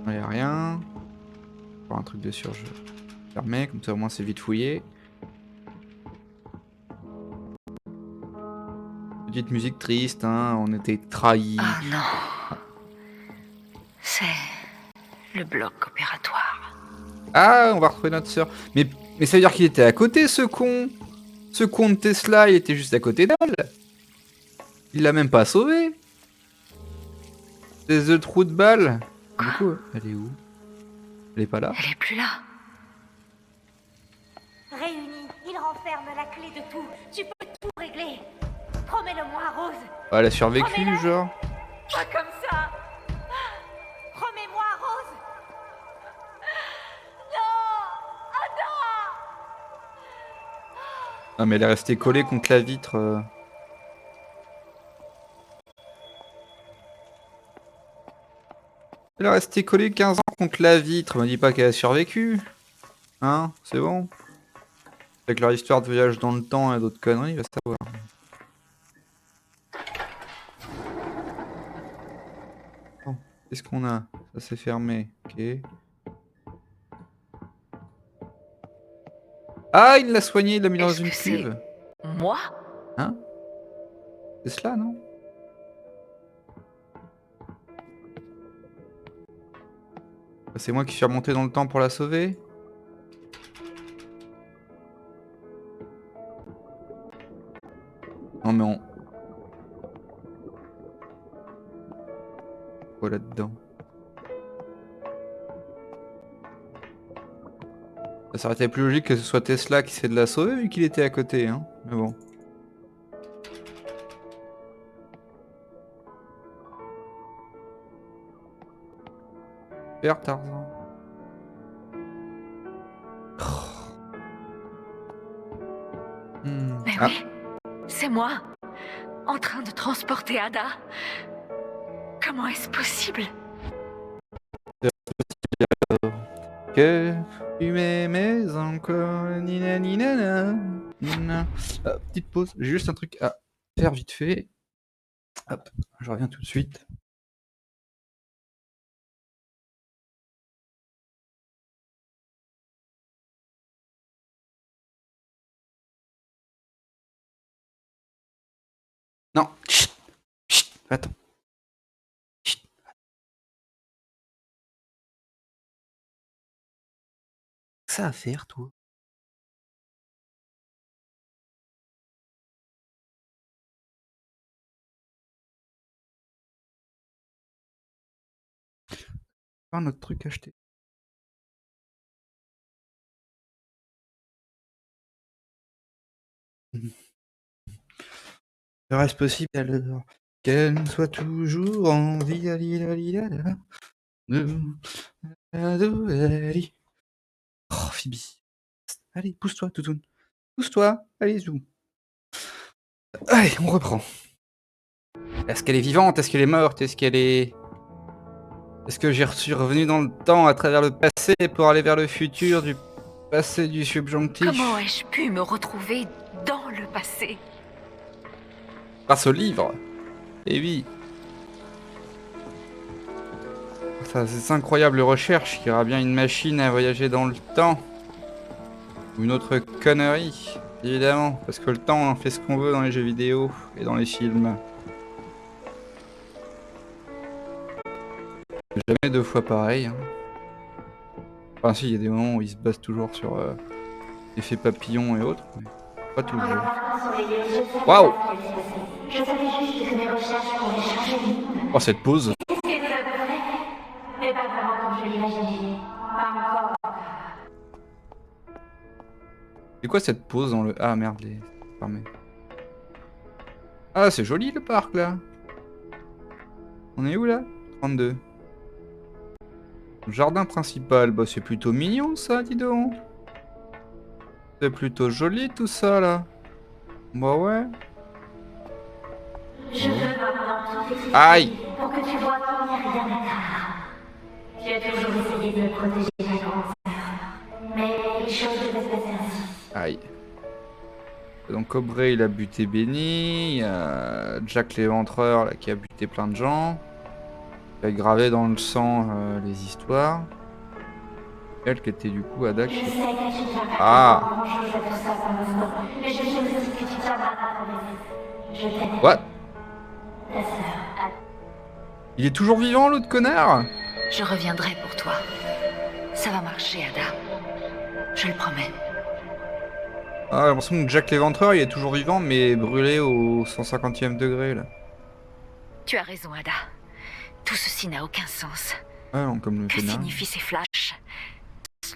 Il n'y a rien. Encore un truc de surge fermé, comme ça au moins c'est vite fouillé. Petite musique triste, hein, on était trahis. Ah non. C'est le bloc opératoire. Ah, on va retrouver notre sœur. Mais ça veut dire qu'il était à côté, ce con. Ce con de Tesla, il était juste à côté d'elle. Il l'a même pas sauvé. Des trous de balle. Du coup, elle est où? Elle est pas là. Elle est plus là. Réunis, il renferme la clé de tout. Tu peux tout régler. Promets-le-moi, Rose. Ah, elle a survécu, genre. Pas comme ça. Promets-moi, Rose. Non, Ada. Ah, mais elle est restée collée contre la vitre. Elle est restée collée 15 ans contre la vitre. Me dis pas qu'elle a survécu. Hein? C'est bon? Avec leur histoire de voyage dans le temps et d'autres conneries, va savoir. Bon, qu'est-ce qu'on a? Ça s'est fermé. Ok. Ah, il l'a soigné, il l'a mis dans Est-ce une que c'est cuve. moi? Hein? C'est cela, non? C'est moi qui suis remonté dans le temps pour la sauver? Non mais quoi là-dedans? Ça aurait été plus logique que ce soit Tesla qui essaie de la sauver vu qu'il était à côté, hein. Mais bon. Père Tarzan. Mais Ah, oui, c'est moi, en train de transporter Ada. Comment est-ce possible? que tu m'aimais encore, nina nina na, nina. Petite pause, j'ai juste un truc à faire vite fait. Hop, je reviens tout de suite. Non, chut, chut, attends. Chut. Ça à faire, toi? Pas un autre truc à acheter. Le reste possible alors qu'elle nous soit toujours en vie. Oh, Phoebe. Allez, pousse-toi, toutoune. Pousse-toi, allez, zoom. Allez, on reprend. Est-ce qu'elle est vivante? Est-ce qu'elle est morte? Est-ce qu'elle est... Est-ce que je suis revenu dans le temps à travers le passé pour aller vers le futur du passé du subjonctif? Comment ai-je pu me retrouver dans le passé? Grâce au livre. Eh oui. Ça, c'est incroyable recherche. Il y aura bien une machine à voyager dans le temps. Ou une autre connerie. Évidemment. Parce que le temps, on en fait ce qu'on veut dans les jeux vidéo et dans les films. Jamais deux fois pareil. Hein. Enfin si, il y a des moments où ils se basent toujours sur effet papillon et autres. Mais pas toujours. Waouh! Oh cette pause! Mais pas vraiment comme je l'imaginais. Pas encore. C'est quoi cette pause dans le... Ah merde, les... fermé. Ah c'est joli le parc là! On est où là? 32. Jardin principal, bah c'est plutôt mignon ça, dis donc! C'est plutôt joli tout ça là! Bah ouais! Je veux maintenant tout expliquer Aïe! pour que tu vois qu'il n'y a rien à craindre. Tu as toujours essayé de me protéger, ma grande sœur. Mais les choses devaient se passer ainsi. Aïe. Donc Aubrey il a buté Benny, il y a Jack l'éventreur là qui a buté plein de gens. Il a gravé dans le sang les histoires. Elle qui était du coup Ada Je qui... sais que tu ne vas pas Ah! comprendre grand-chose à tout ça pour l'instant. Mais je sais aussi que tu tiendras ta promesse. Je t'aime. What? Ta sœur. Il est toujours vivant l'autre connard? Je reviendrai pour toi. Ça va marcher, Ada. Je le promets. Ah, j'ai l'impression que Jack l'éventreur il est toujours vivant mais brûlé au 150e degré là. Tu as raison, Ada. Tout ceci n'a aucun sens. Ah non, comme le Que connard. signifient ces flashs?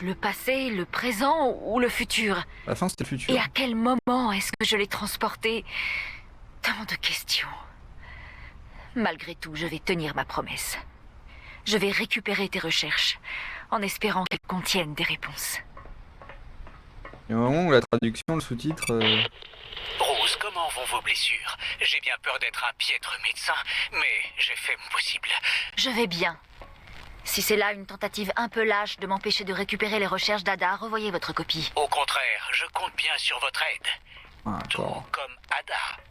Le passé, le présent ou le futur? À la fin c'était le futur. Et à quel moment est-ce que je l'ai transporté? Tant de questions. Malgré tout, je vais tenir ma promesse. Je vais récupérer tes recherches, en espérant qu'elles contiennent des réponses. Il y a un moment où la traduction, le sous-titre... Rose, comment vont vos blessures? J'ai bien peur d'être un piètre médecin, mais j'ai fait mon possible. Je vais bien. Si c'est là une tentative un peu lâche de m'empêcher de récupérer les recherches d'Ada, revoyez votre copie. Au contraire, je compte bien sur votre aide. Ah, Tout d'accord. comme Ada.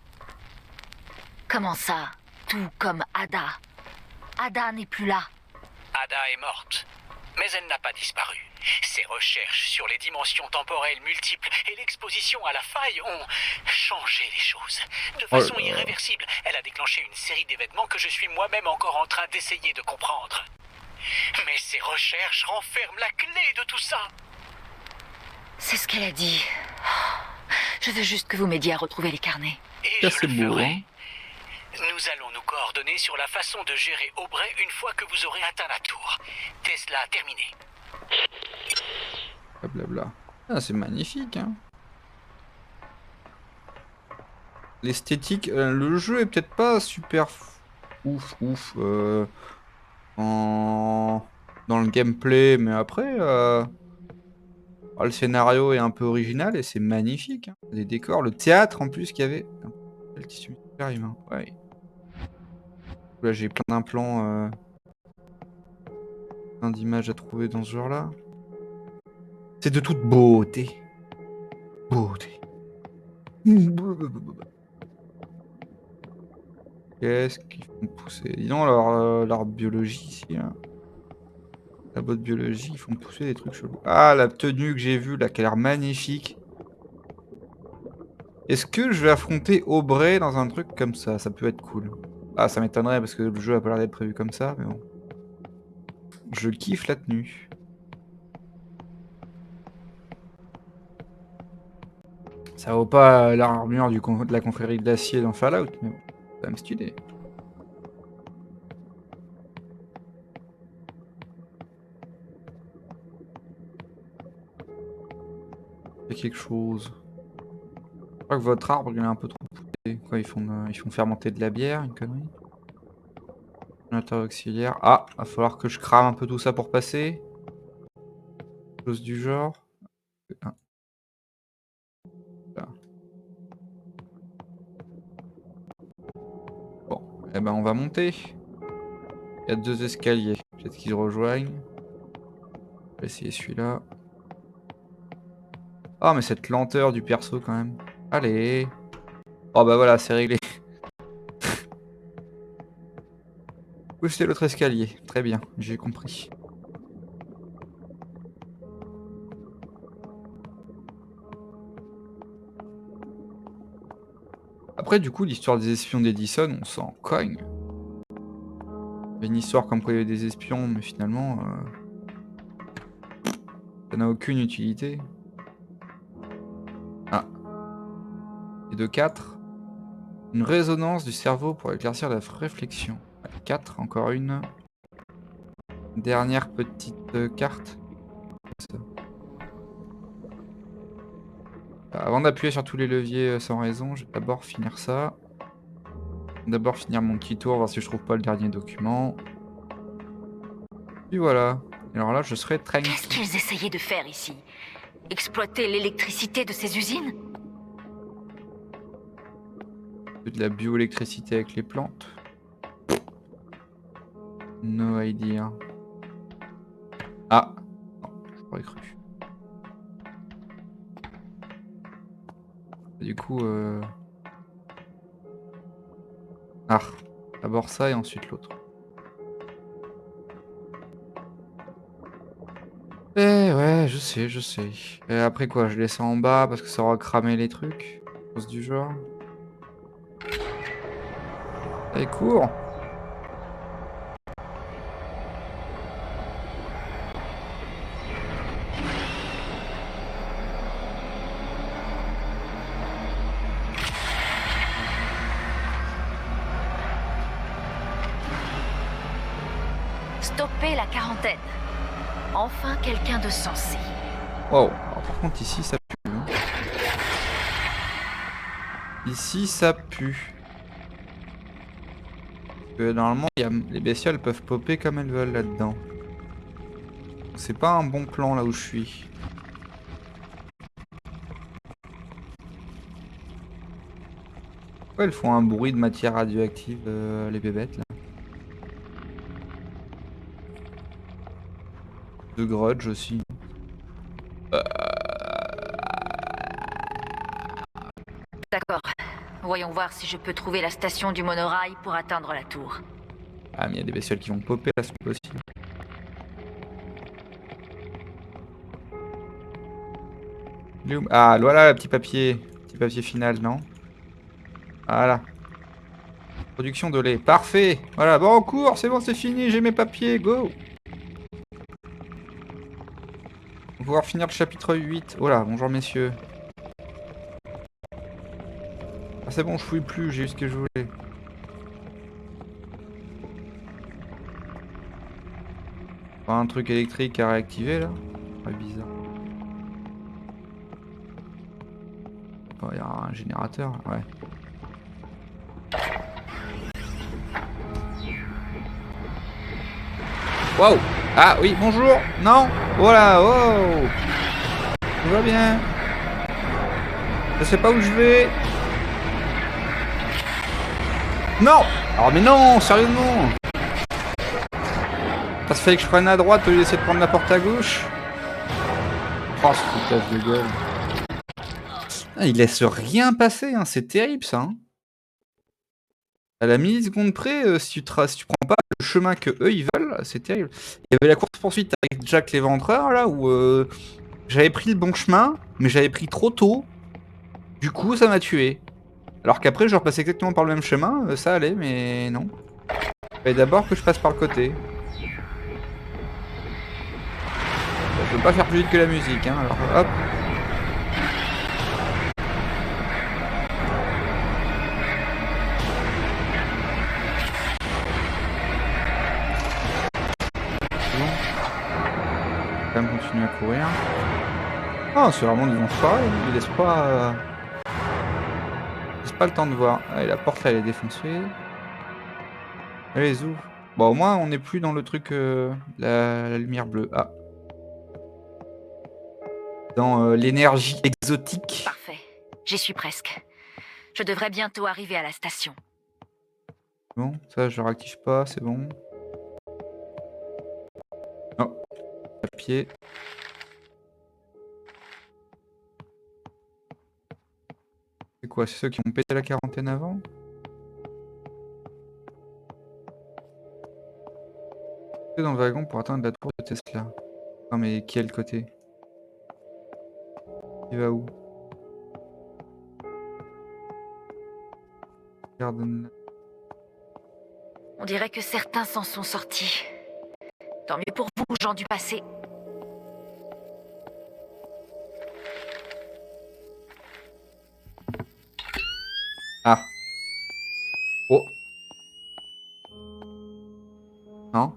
Comment ça? Tout comme Ada. Ada n'est plus là. Ada est morte, mais elle n'a pas disparu. Ses recherches sur les dimensions temporelles multiples et l'exposition à la faille ont changé les choses. De façon Oh là là. irréversible, elle a déclenché une série d'événements que je suis moi-même encore en train d'essayer de comprendre. Mais ces recherches renferment la clé de tout ça. C'est ce qu'elle a dit. Je veux juste que vous m'aidiez à retrouver les carnets. Et Ça, je c'est le beau, ferai. hein. Nous allons nous coordonnées sur la façon de gérer Aubrey une fois que vous aurez atteint la tour. Tesla terminé. Blablabla. Ah, c'est magnifique, hein. L'esthétique, le jeu est peut-être pas super ouf dans le gameplay, mais après, le scénario est un peu original et c'est magnifique, hein. Les décors, le théâtre en plus qu'il y avait. Le tissu super humain. Ouais. Là, j'ai plein d'implants, plein d'images à trouver dans ce genre-là. C'est de toute beauté. Beauté. Qu'est-ce qu'ils font pousser? Dis donc, leur biologie ici, là. Labo de biologie, ils font pousser des trucs chelous. Ah, la tenue que j'ai vue, là, qui a l'air magnifique. Est-ce que je vais affronter Aubrey dans un truc comme ça? Ça peut être cool. Ah, ça m'étonnerait parce que le jeu a pas l'air d'être prévu comme ça, mais bon. Je kiffe la tenue. Ça vaut pas l'armure de la confrérie de l'acier dans Fallout, mais bon, c'est quand même stylé. Il y a quelque chose. Je crois que votre arbre il est un peu trop poussé. Quoi, ils font fermenter de la bière, une connerie. Générateur auxiliaire. Ah, va falloir que je crame un peu tout ça pour passer. Chose du genre. Ah. Là. Bon, eh ben on va monter. Il y a 2 escaliers. Peut-être qu'ils se rejoignent. Je vais essayer celui-là. Ah, mais cette lenteur du perso quand même. Allez. Oh bah voilà, c'est réglé. Où c'est l'autre escalier? Très bien, j'ai compris. Après, du coup, l'histoire des espions d'Edison, on s'en cogne. Il y a une histoire comme quoi il y avait des espions, mais finalement, ça n'a aucune utilité. Ah. Et de 4. Une résonance du cerveau pour éclaircir la réflexion. 4, encore une. Dernière petite carte. Ça. Avant d'appuyer sur tous les leviers sans raison, je vais d'abord finir ça. D'abord finir mon petit tour, voir si je trouve pas le dernier document. Puis voilà. Et alors là, je serai tranquille. Qu'est-ce qu'ils essayaient de faire ici? Exploiter l'électricité de ces usines? De la bioélectricité avec les plantes. No idea. Ah, non, j'aurais cru. Du coup, ah, d'abord ça et ensuite l'autre. Eh ouais, je sais, je sais. Et après quoi, je laisse ça en bas parce que ça aura cramé les trucs. Chose du genre. Allez, cours. Stopper la quarantaine. Enfin quelqu'un de sensé. Wow. Alors, par contre, ici, ça pue. Hein. Ici, ça pue. Parce que normalement, les bestioles peuvent popper comme elles veulent là-dedans. C'est pas un bon plan là où je suis. Pourquoi elles font un bruit de matière radioactive, les bébêtes là? De grudge aussi. D'accord. Voyons voir si je peux trouver la station du monorail pour atteindre la tour. Ah, mais il y a des bestioles qui vont popper là, c'est pas possible. Ah, voilà le petit papier. Petit papier final, non? Voilà. Production de lait. Parfait. Voilà, bon, on court, c'est bon, c'est fini, j'ai mes papiers, go. On va pouvoir finir le chapitre 8. Oh là, bonjour messieurs. Ah, c'est bon, je fouille plus, j'ai eu ce que je voulais. Pas un truc électrique à réactiver là. Pas bizarre. Oh, il y a un générateur, ouais. Waouh! Ah oui, bonjour! Non! Voilà, wow! Tout va bien! Je sais pas où je vais! Non! Oh mais non, sérieusement! Ça se fait que je prenne à droite au lieu d'essayer de prendre la porte à gauche? Oh, ce foutage de gueule. Ah, il laisse rien passer, hein, c'est terrible ça. Hein. À la milliseconde près, si tu prends pas le chemin que eux ils veulent, c'est terrible. Il y avait la course poursuite avec Jack l'éventreur là où j'avais pris le bon chemin, mais j'avais pris trop tôt. Du coup, ça m'a tué. Alors qu'après, je repassais exactement par le même chemin, ça allait, mais non. Il fallait d'abord que je passe par le côté. Je peux pas faire plus vite que la musique, hein, alors hop. Quand même continuer à courir. Oh, c'est vraiment des enfoirés, ils laissent pas... pas le temps de voir. Allez, la porte là, elle est défoncée. Allez, les ouvre. Bon, au moins, on n'est plus dans le truc... la lumière bleue. Ah. Dans l'énergie exotique. Parfait. J'y suis presque. Je devrais bientôt arriver à la station. Bon, ça, je réactive pas, c'est bon. Oh. Papier. C'est quoi? C'est ceux qui ont pété la quarantaine avant? Dans le wagon pour atteindre la tour de Tesla. Non mais quel côté? Il va où? Garden. On dirait que certains s'en sont sortis. Tant mieux pour vous, gens du passé. Ah. Oh. Non?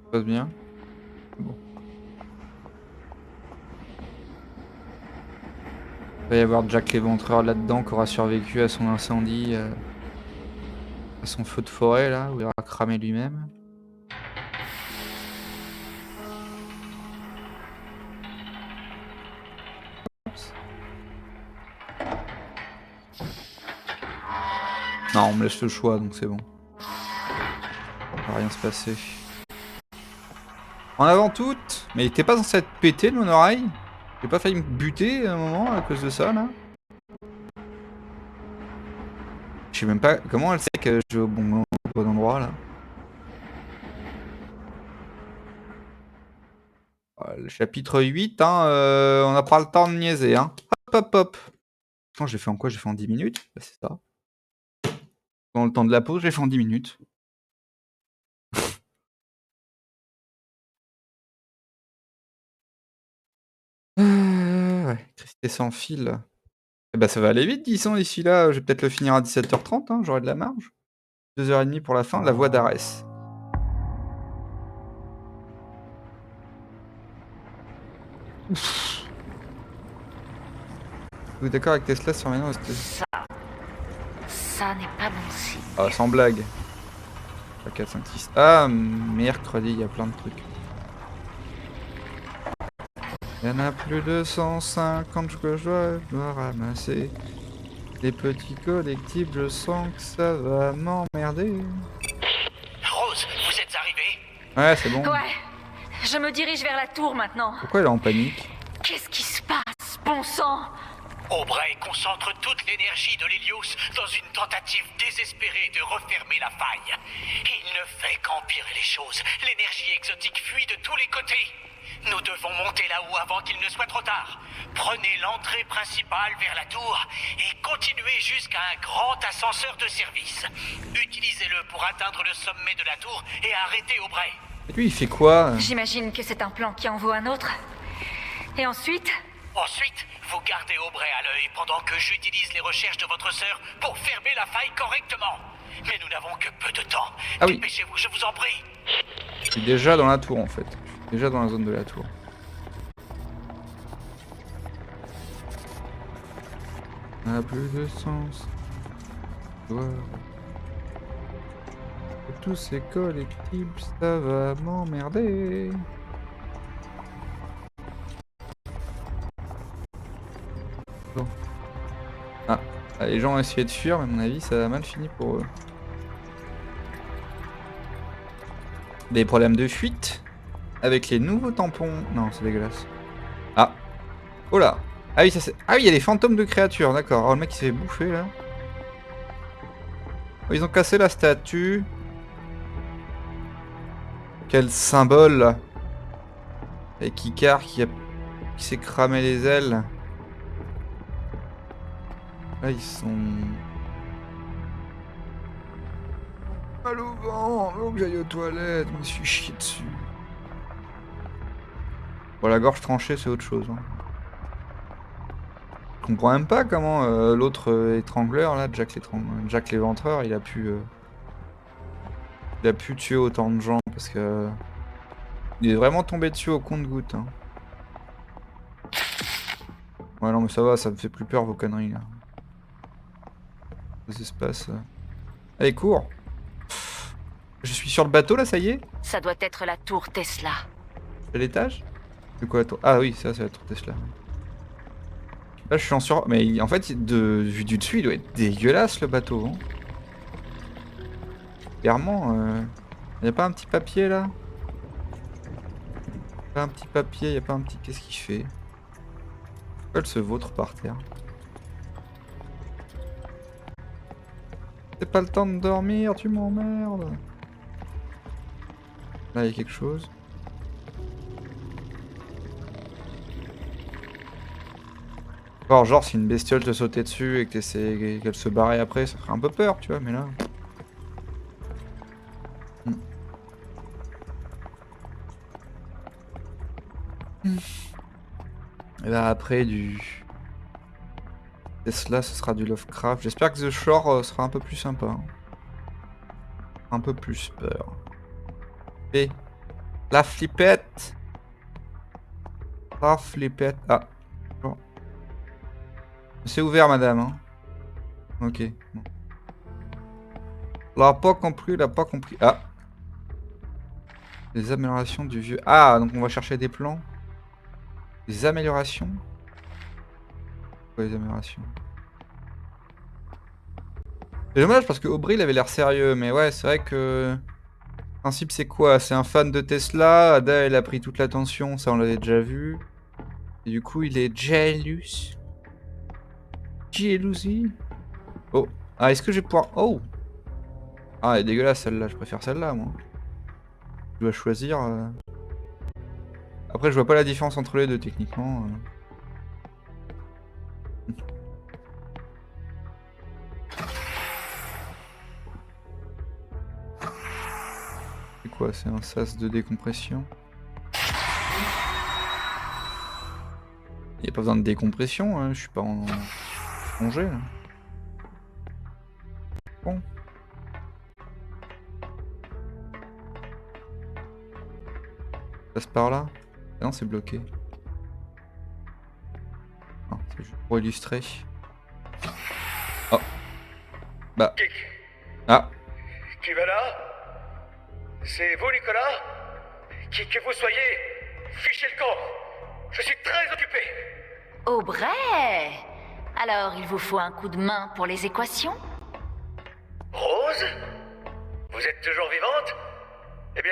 Ça passe bien? Bon. Il va y avoir Jack l'éventreur là-dedans qui aura survécu à son incendie, à son feu de forêt là, où il aura cramé lui-même. Non, on me laisse le choix, donc c'est bon. Il va rien se passer. En avant toute. Mais il était pas censé être pété de mon oreille? J'ai pas failli me buter à un moment à cause de ça, là? Je sais même pas comment elle sait que je vais au bon endroit, là. Le chapitre 8, hein, on n'a pas le temps de niaiser, hein. Hop, hop, hop. Quand j'ai fait en quoi? J'ai fait en 10 minutes? Bah, c'est ça. Dans le temps de la pause, j'ai fait en 10 minutes. Ouais, Christé sans fil. Eh bah, ça va aller vite, disons, d'ici là. Je vais peut-être le finir à 17h30, hein, j'aurai de la marge. 2h30 pour la fin, la voie d'Arès. Vous êtes d'accord avec Tesla sur maintenant? Ça n'est pas bon signe. Ah, sans blague. 3, 4, 5, 6. Ah, mercredi, il y a plein de trucs. Il y en a plus de 150 que je dois ramasser. Les petits collectifs, je sens que ça va m'emmerder. Rose, vous êtes arrivée? Ouais, c'est bon. Ouais, je me dirige vers la tour maintenant. Pourquoi elle est en panique? Qu'est-ce qui se passe, bon sang? Aubrey concentre toute l'énergie de l'Hélios dans une tentative désespérée de refermer la faille. Il ne fait qu'empirer les choses. L'énergie exotique fuit de tous les côtés. Nous devons monter là-haut avant qu'il ne soit trop tard. Prenez l'entrée principale vers la tour et continuez jusqu'à un grand ascenseur de service. Utilisez-le pour atteindre le sommet de la tour et arrêter Aubrey. Et lui, il fait quoi? J'imagine que c'est un plan qui en vaut un autre. Et ensuite? Ensuite, vous gardez Aubrey à l'œil pendant que j'utilise les recherches de votre sœur pour fermer la faille correctement. Mais nous n'avons que peu de temps. Ah oui. Dépêchez-vous, je vous en prie. Je suis déjà dans la tour en fait. Déjà dans la zone de la tour. Ça n'a plus de sens. Ouais. Tous ces collectibles, ça va m'emmerder. Bon. Ah, les gens ont essayé de fuir, mais à mon avis, ça a mal fini pour eux. Des problèmes de fuite avec les nouveaux tampons. Non, c'est dégueulasse. Ah. Oh là. Ah oui, ça c'est. Ah oui, il y a des fantômes de créatures, d'accord. Oh, le mec il s'est fait bouffer là. Oh, ils ont cassé la statue. Quel symbole là. Et Kikar qui s'est cramé les ailes. Là ils sont... Mal au vent, faut que j'aille aux toilettes, je me suis chié dessus. Bon, la gorge tranchée c'est autre chose. Hein. Je comprends même pas comment l'autre étrangleur là, Jack l'éventreur, il a pu tuer autant de gens parce que il est vraiment tombé dessus au compte-gouttes. Hein. Ouais non mais ça va, ça me fait plus peur vos conneries là. Les espaces. Allez cours. Je suis sur le bateau là, ça y est. Ça doit être la tour Tesla. À l'étage. C'est quoi la tour? Ah oui, ça c'est la tour Tesla. Là je suis en sur... Mais en fait, vu du dessus, il doit être dégueulasse le bateau. Hein. Clairement, y a pas un petit papier là? Pas un petit papier, y a pas un petit... Qu'est-ce qu'il fait? Pourquoi elle se vautre par terre? C'est pas le temps de dormir, tu m'emmerdes. Là y a quelque chose. Alors, genre si une bestiole te sautait dessus et que t'essayais qu'elle se barrait après, ça ferait un peu peur, tu vois, mais là... Et là après du... Tesla, ce sera du Lovecraft. J'espère que The Shore sera un peu plus sympa. Hein. Un peu plus peur. Et... La flippette. La flippette. Ah. Bon. C'est ouvert, madame. Hein. Ok. Bon. L'a pas compris, l'a pas compris. Ah. Les améliorations du vieux... Ah, donc on va chercher des plans. Des améliorations. Quoi, les améliorations? C'est dommage parce que Aubrey il avait l'air sérieux, mais ouais, c'est vrai que... Le principe c'est quoi? C'est un fan de Tesla, Ada elle a pris toute l'attention, ça on l'avait déjà vu. Et du coup il est jealous. Jalousie. Oh. Ah, est-ce que je vais pouvoir... Oh. Ah, elle est dégueulasse celle-là, je préfère celle-là moi. Je dois choisir... Après je vois pas la différence entre les deux techniquement. C'est quoi? C'est un sas de décompression. Y a pas besoin de décompression, hein. Je suis pas en congé là. Bon. Passe par là? Ah non, c'est bloqué. Non, c'est juste pour illustrer. Oh. Bah. Ah. Qui va là? C'est vous, Nicolas? Qui que vous soyez, fichez le camp. Je suis très occupé. Aubrey! Alors, il vous faut un coup de main pour les équations? Rose? Vous êtes toujours vivante? Eh bien,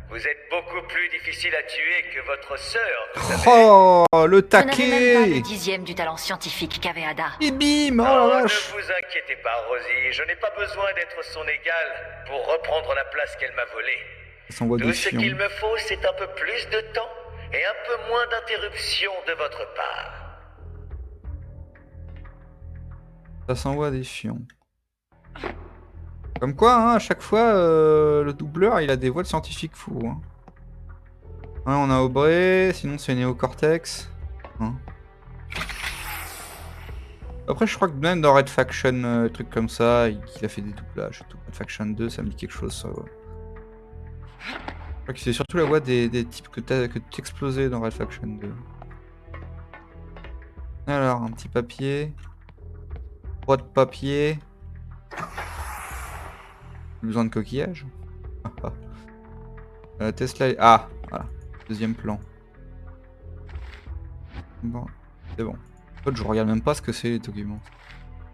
vous êtes beaucoup plus difficile à tuer que votre sœur, vous savez. Oh, le Vous n'avez même pas taquet! le 10e du talent scientifique qu'avait Ada. Et bim! Oh Oh, la ne vache! vous inquiétez pas, Rosie. Je n'ai pas besoin d'être son égal pour reprendre la place qu'elle m'a volée. Ça s'envoie Tout des ce fions. qu'il me faut, c'est un peu plus de temps et un peu moins d'interruptions de votre part. Ça s'envoie des fions. Comme quoi, hein, à chaque fois, le doubleur, il a des voix de scientifiques fous. Hein. Ouais, on a Aubrey, sinon c'est Néocortex. Hein. Après, je crois que même dans Red Faction, truc comme ça, il a fait des doublages et tout. Red Faction 2, ça me dit quelque chose, ça, ouais. crois que c'est surtout la voix des types que tu explosais dans Red Faction 2. Alors, un petit papier. 3 de papier. Besoin de coquillage. Tesla. Ah, voilà. Deuxième plan. Bon, c'est bon. En fait, je regarde même pas ce que c'est les documents.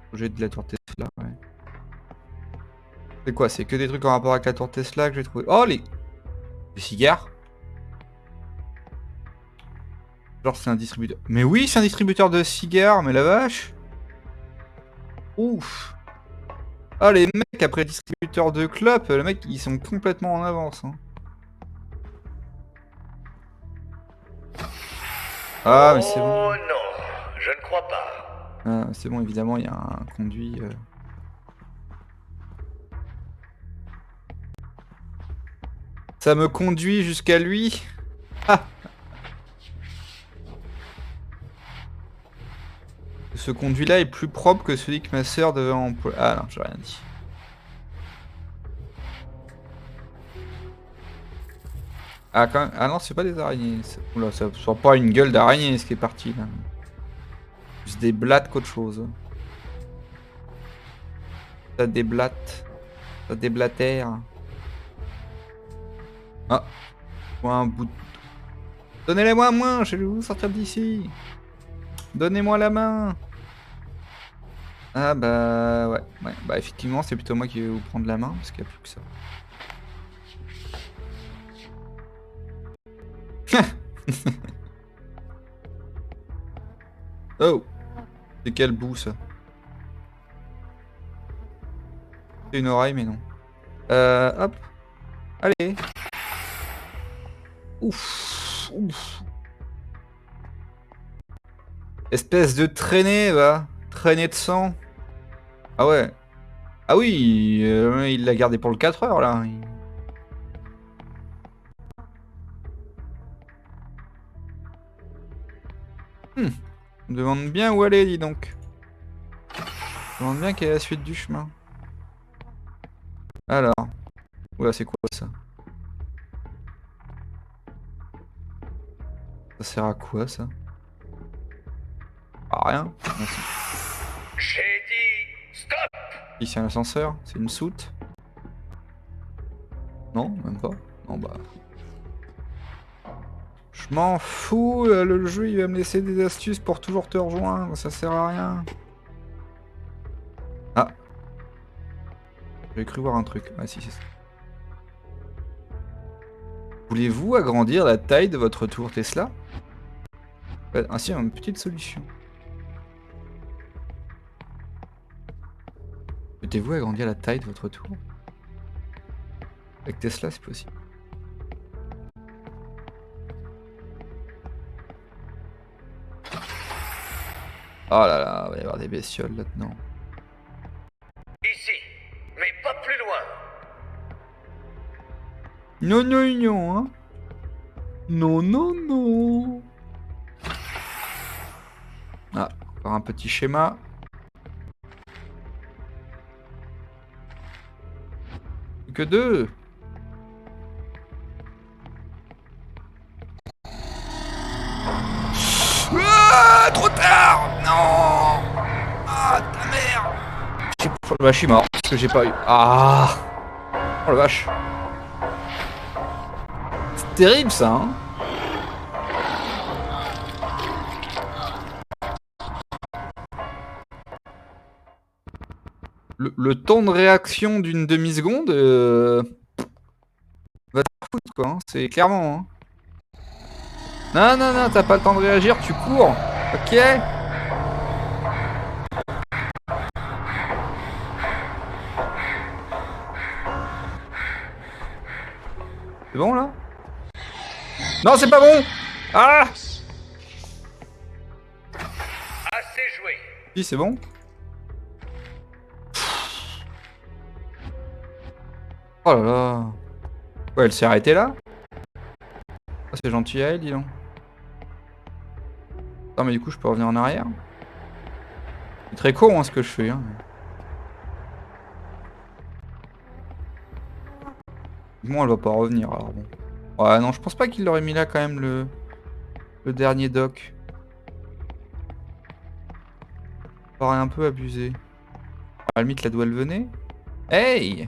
Projet de la tour Tesla, ouais. C'est quoi? C'est que des trucs en rapport avec la tour Tesla que j'ai trouvé. Oh, les cigares? Genre, c'est un distributeur. Mais oui, c'est un distributeur de cigares, mais la vache! Ouf! Ah, les mecs, après distributeur de clopes, les mecs, ils sont complètement en avance. Hein. Ah, mais c'est bon. Oh non, je ne crois pas. Ah, c'est bon, évidemment, il y a un conduit. Ça me conduit jusqu'à lui. Ah! Ce conduit-là est plus propre que celui que ma sœur devait employer. Ah non, j'ai rien dit. Ah, quand même... Ah non, c'est pas des araignées. Oula, ça sort pas une gueule d'araignée ce qui est parti là. Plus des blattes qu'autre chose. Ça déblatte. Ça déblatère. Ah. Moi un bout de... Donnez-les-moi à moi, je vais vous sortir d'ici. Donnez-moi la main. Ah bah ouais. Bah effectivement, c'est plutôt moi qui vais vous prendre la main parce qu'il n'y a plus que ça. Oh! C'est quel bout ça? C'est une oreille mais non. Hop. Allez. Ouf. Ouf. Espèce de traînée, va. Traînée de sang. Ah ouais. Ah oui, il l'a gardé pour le 4 heures là. On me demande bien où aller, dis donc. On me demande bien quelle est la suite du chemin. Alors. Oula, c'est quoi ça? Ça sert à quoi ça? À rien. Merci. J'ai dit stop. Ici, c'est un ascenseur. C'est une soute. Non, même pas. Non, bah. Je m'en fous, le jeu il va me laisser des astuces pour toujours te rejoindre, ça sert à rien. Ah. J'ai cru voir un truc. Ah si, c'est ça. Voulez-vous agrandir la taille de votre tour Tesla? Ainsi, une petite solution. Souhaitez-vous agrandir la taille de votre tour? Avec Tesla, c'est possible. Oh là là, il va y avoir des bestioles là-dedans. Ici, mais pas plus loin. Non, non, non, hein. Non, non, non. Ah, encore un petit schéma. Plus que 2. Ah, trop tard. Non. Ah, ta mère. Oh la vache, je suis mort. Parce que j'ai pas eu... Ah. Oh la vache. C'est terrible ça, hein. Le temps de réaction d'une demi-seconde va te foutre quoi, hein. C'est clairement. Hein. Non, non, non, t'as pas le temps de réagir, tu cours. Ok. C'est bon là? Non, c'est pas bon. Ah. Assez joué. Si, c'est bon. Oh là là. Ouais, elle s'est arrêtée là? Ah, c'est gentil à elle, dis donc. Non, mais du coup, je peux revenir en arrière. C'est très con hein, ce que je fais. Hein. Bon, elle va pas revenir alors bon. Ouais, non, je pense pas qu'il l'aurait mis là quand même, le dernier dock. Ça paraît un peu abusé. À la limite, là d'où elle venait. Hey!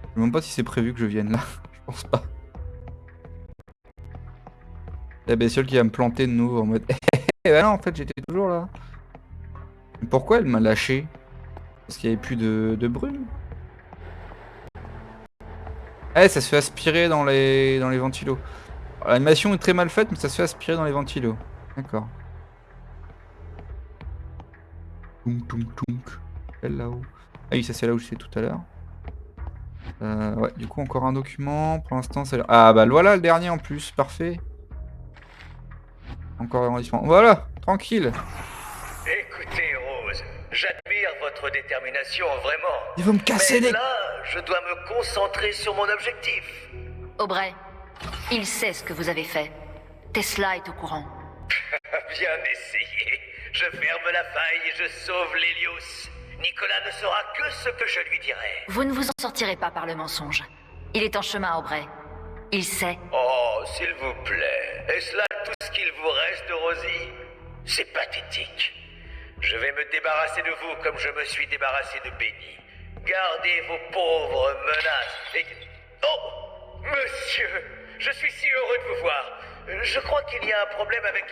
Je sais même pas si c'est prévu que je vienne là. Je pense pas. La bestiole qui va me planter de nouveau en mode. Eh bah non, en fait, j'étais toujours là. Mais pourquoi elle m'a lâché? Parce qu'il y avait plus de brume? Eh, ça se fait aspirer dans les ventilos. L'animation est très mal faite, mais ça se fait aspirer dans les ventilos. D'accord. Tounk, tounk, tounk. Elle là-haut. Ah oui, ça c'est là où j'étais tout à l'heure. Ouais, du coup, encore un document. Pour l'instant, ça a l'air... Ah bah voilà le dernier en plus, parfait. Encore un arrondissement. Voilà, tranquille. Écoutez, Rose, j'admire votre détermination, vraiment. Ils vont me casser Mais les... là, je dois me concentrer sur mon objectif. Aubrey, il sait ce que vous avez fait. Tesla est au courant. Bien essayé. Je ferme la faille et je sauve l'Hélios. Nicolas ne saura que ce que je lui dirai. Vous ne vous en sortirez pas par le mensonge. Il est en chemin, Aubrey. Il sait. Oh, s'il vous plaît. Est-ce là tout ce qu'il vous reste, Rosie? C'est pathétique. Je vais me débarrasser de vous comme je me suis débarrassé de Benny. Gardez vos pauvres menaces et... Oh, monsieur, je suis si heureux de vous voir. Je crois qu'il y a un problème avec...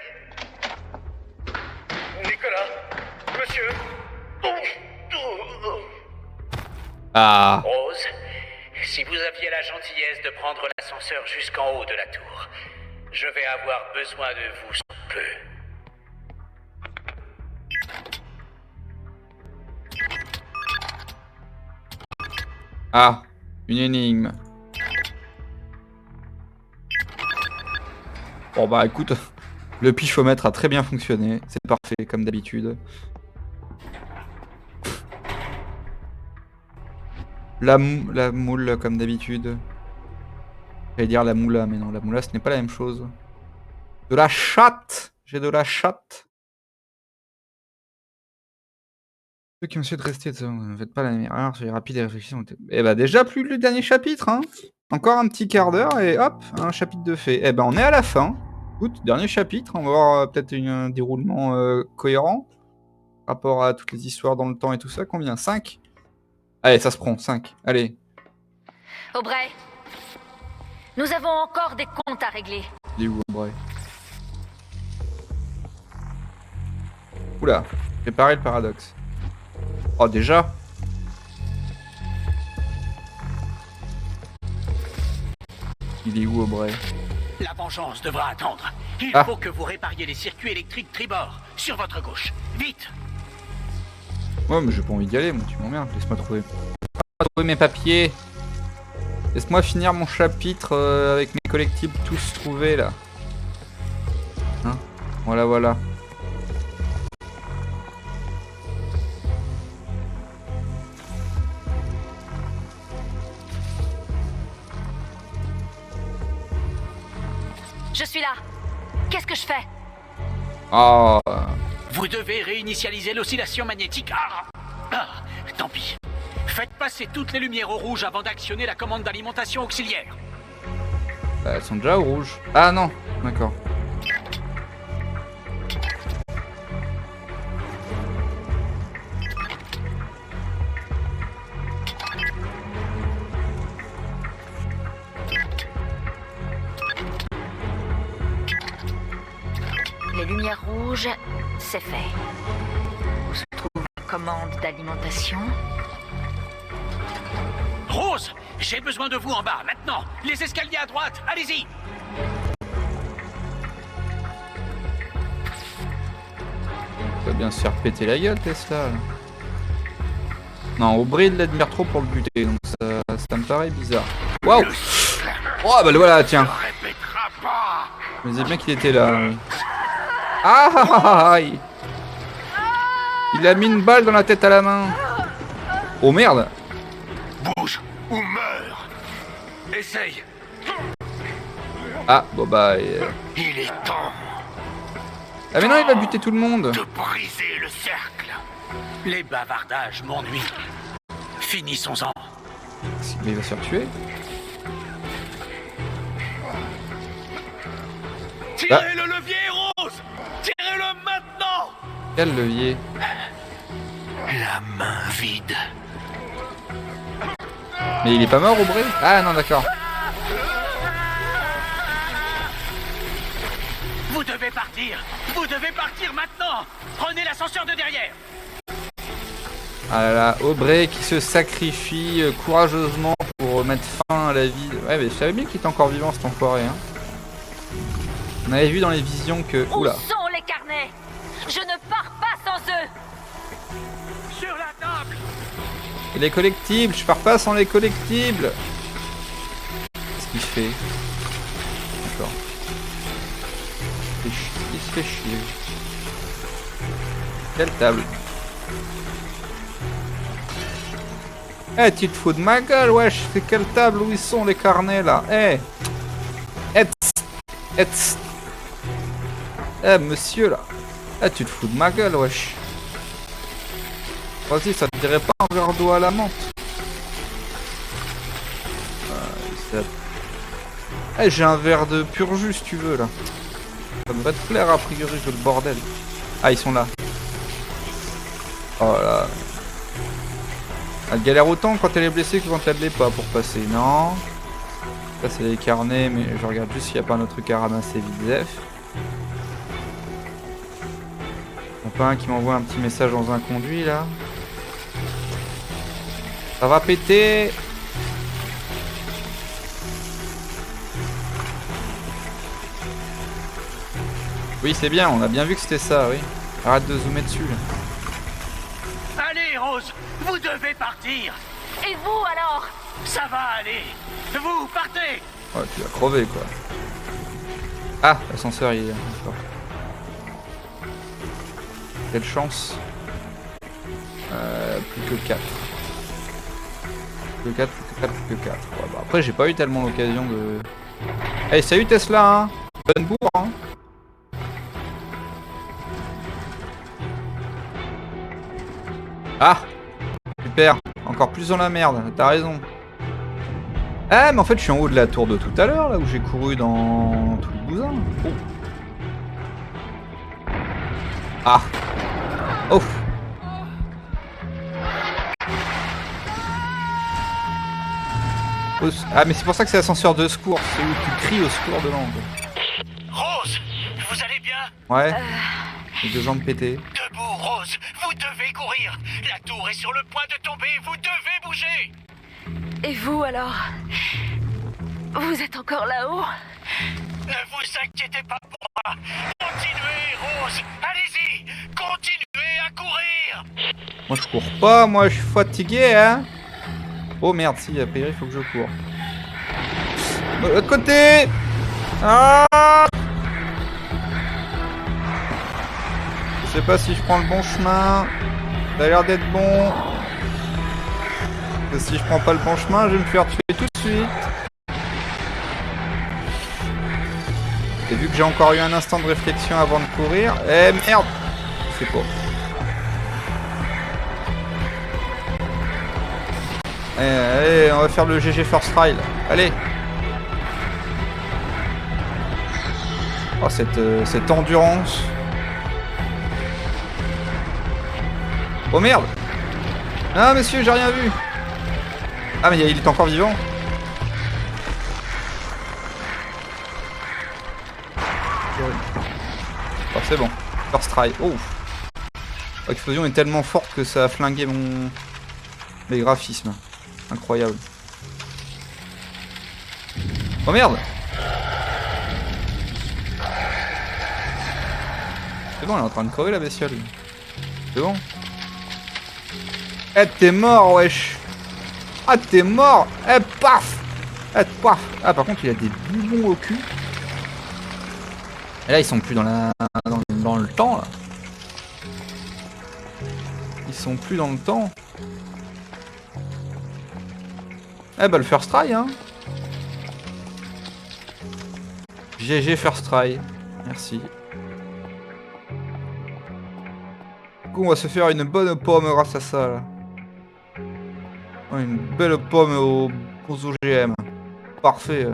Nicolas, monsieur... Ah. Rose, si vous aviez la gentillesse de prendre l'ascenseur jusqu'en haut de la tour, je vais avoir besoin de vous sous peu. Ah, une énigme. Bon bah écoute, le pichomètre a très bien fonctionné. C'est parfait, comme d'habitude. La moule, comme d'habitude. J'allais dire la moula, mais non, la moula, ce n'est pas la même chose. De la chatte! J'ai de la chatte. Ceux qui ont essayé de rester, ne faites pas la même erreur, soyez rapide et réfléchissez. Eh bah déjà, plus le dernier chapitre, hein. Encore un petit quart d'heure et hop, un chapitre de fait. Eh ben on est à la fin. Écoute, dernier chapitre, on va voir peut-être un déroulement cohérent. Par rapport à toutes les histoires dans le temps et tout ça. Combien? 5? Allez, ça se prend, 5. Allez. Aubrey, nous avons encore des comptes à régler. Il est où, Aubrey? Oula, préparez le paradoxe. Oh, déjà? Il est où, Aubrey? La vengeance devra attendre. Il faut que vous répariez les circuits électriques tribord, sur votre gauche. Vite! Ouais, mais j'ai pas envie d'y aller, moi, tu m'emmerdes. Laisse-moi trouver mes papiers. Laisse-moi finir mon chapitre avec mes collectibles tous trouvés, là. Hein? Voilà, voilà. Je suis là. Qu'est-ce que je fais? Oh. Vous devez réinitialiser l'oscillation magnétique. Tant pis. Faites passer toutes les lumières au rouge avant d'actionner la commande d'alimentation auxiliaire. Bah, elles sont déjà au rouge. Ah non, d'accord. Les lumières rouges, c'est fait. Où se trouve la commande d'alimentation? Rose, j'ai besoin de vous en bas, maintenant. Les escaliers à droite, allez-y. Ça va bien se faire péter la gueule, Tesla. Là. Non, Aubrey l'admire trop pour le buter, donc ça me paraît bizarre. Waouh! Oh bah le voilà, tiens. Je me disais bien qu'il était là. Ah ah ah ah! Il a mis une balle dans la tête à la main. Oh merde! Bouge ou meurs. Essaye. Ah, bon bah... Il est temps Ah mais non, il va buter tout le monde. de briser le cercle. Les bavardages m'ennuient. Finissons-en. Mais il va se faire tuer. Tirez le levier, Rose! Tirez-le maintenant! Quel levier? La main vide. Mais il est pas mort, Aubrey? Ah non, d'accord. Vous devez partir! Vous devez partir maintenant! Prenez l'ascenseur de derrière! Ah là là, Aubrey qui se sacrifie courageusement pour mettre fin à la vie. Ouais, mais je savais bien qu'il était encore vivant, cet enfoiré. Hein. On avait vu dans les visions que... Où Oula. sont les carnets? Je ne pars pas sans eux. Sur la table! Et les collectibles, je pars pas sans les collectibles. Qu'est-ce qu'il fait? D'accord. Il se fait chier. Quelle table? Eh, tu te fous de ma gueule, wesh. C'est quelle table? Où ils sont les carnets là? Eh. Eh, monsieur là. Eh, tu te fous de ma gueule, wesh. Vas-y, ça te dirait pas un verre d'eau à la menthe? Eh, j'ai un verre de pur jus si tu veux là. Ça devrait te plaire a priori, je le bordel. Ah, ils sont là. Oh là. Elle galère autant quand elle est blessée que quand elle l'est pas pour passer, non? Ça c'est les carnets, mais je regarde juste s'il n'y a pas un autre truc à ramasser vite zef. Il n'y a pas un qui m'envoie un petit message dans un conduit là. Ça va péter! Oui, c'est bien, on a bien vu que c'était ça, oui. Arrête de zoomer dessus là. Allez, Rose! Vous devez partir! Et vous alors? Ça va aller! Vous partez! Ouais, tu vas crever quoi. Ah, l'ascenseur il est là. D'accord. Quelle chance. Plus que 4. Plus que 4, plus que 4, plus que 4. Ouais, bah après j'ai pas eu tellement l'occasion de... Hey, salut Tesla hein. Bonne bourre hein. Ah, super. Encore plus dans la merde, t'as raison. Ah, mais en fait, je suis en haut de la tour de tout à l'heure, là où j'ai couru dans tout le bousin. Oh. Ah. Oh. Ah, mais c'est pour ça que c'est l'ascenseur de secours. C'est où tu cries au secours de l'angle. Rose! Vous allez bien? Ouais. Les deux jambes pétées. Debout, Rose! Vous devez courir! La tour est sur le point de tomber! Vous devez bouger! Et vous alors? Vous êtes encore là-haut? Ne vous inquiétez pas pour moi! Continuez, Rose! Allez-y! Continuez à courir! Moi, je cours pas. Moi, je suis fatigué, hein. Oh merde, si, a priori, il faut que je cours. De l'autre côté! Ah! Je sais pas si je prends le bon chemin. Ça a l'air d'être bon. Parce que si je prends pas le bon chemin, je vais me faire tuer tout de suite. Et vu que j'ai encore eu un instant de réflexion avant de courir... Eh merde! C'est quoi? Allez, on va faire le GG First Try là. Allez. Oh, cette endurance. Oh merde. Ah monsieur, j'ai rien vu. Ah mais il est encore vivant. Oh, c'est bon. First Try. Oh. L'explosion est tellement forte que ça a flingué mes graphismes. Incroyable. Oh merde! C'est bon, elle est en train de crever la bestiole. C'est bon. Eh, t'es mort, wesh! Ah, t'es mort! Eh, paf! Eh, paf! Ah, par contre, il a des boubons au cul. Et là, ils sont plus dans le temps, là. Ils sont plus dans le temps. Eh bah le first try hein. GG first try. Merci. Du coup on va se faire une bonne pomme grâce à ça là. Une belle pomme aux OGM. Parfait.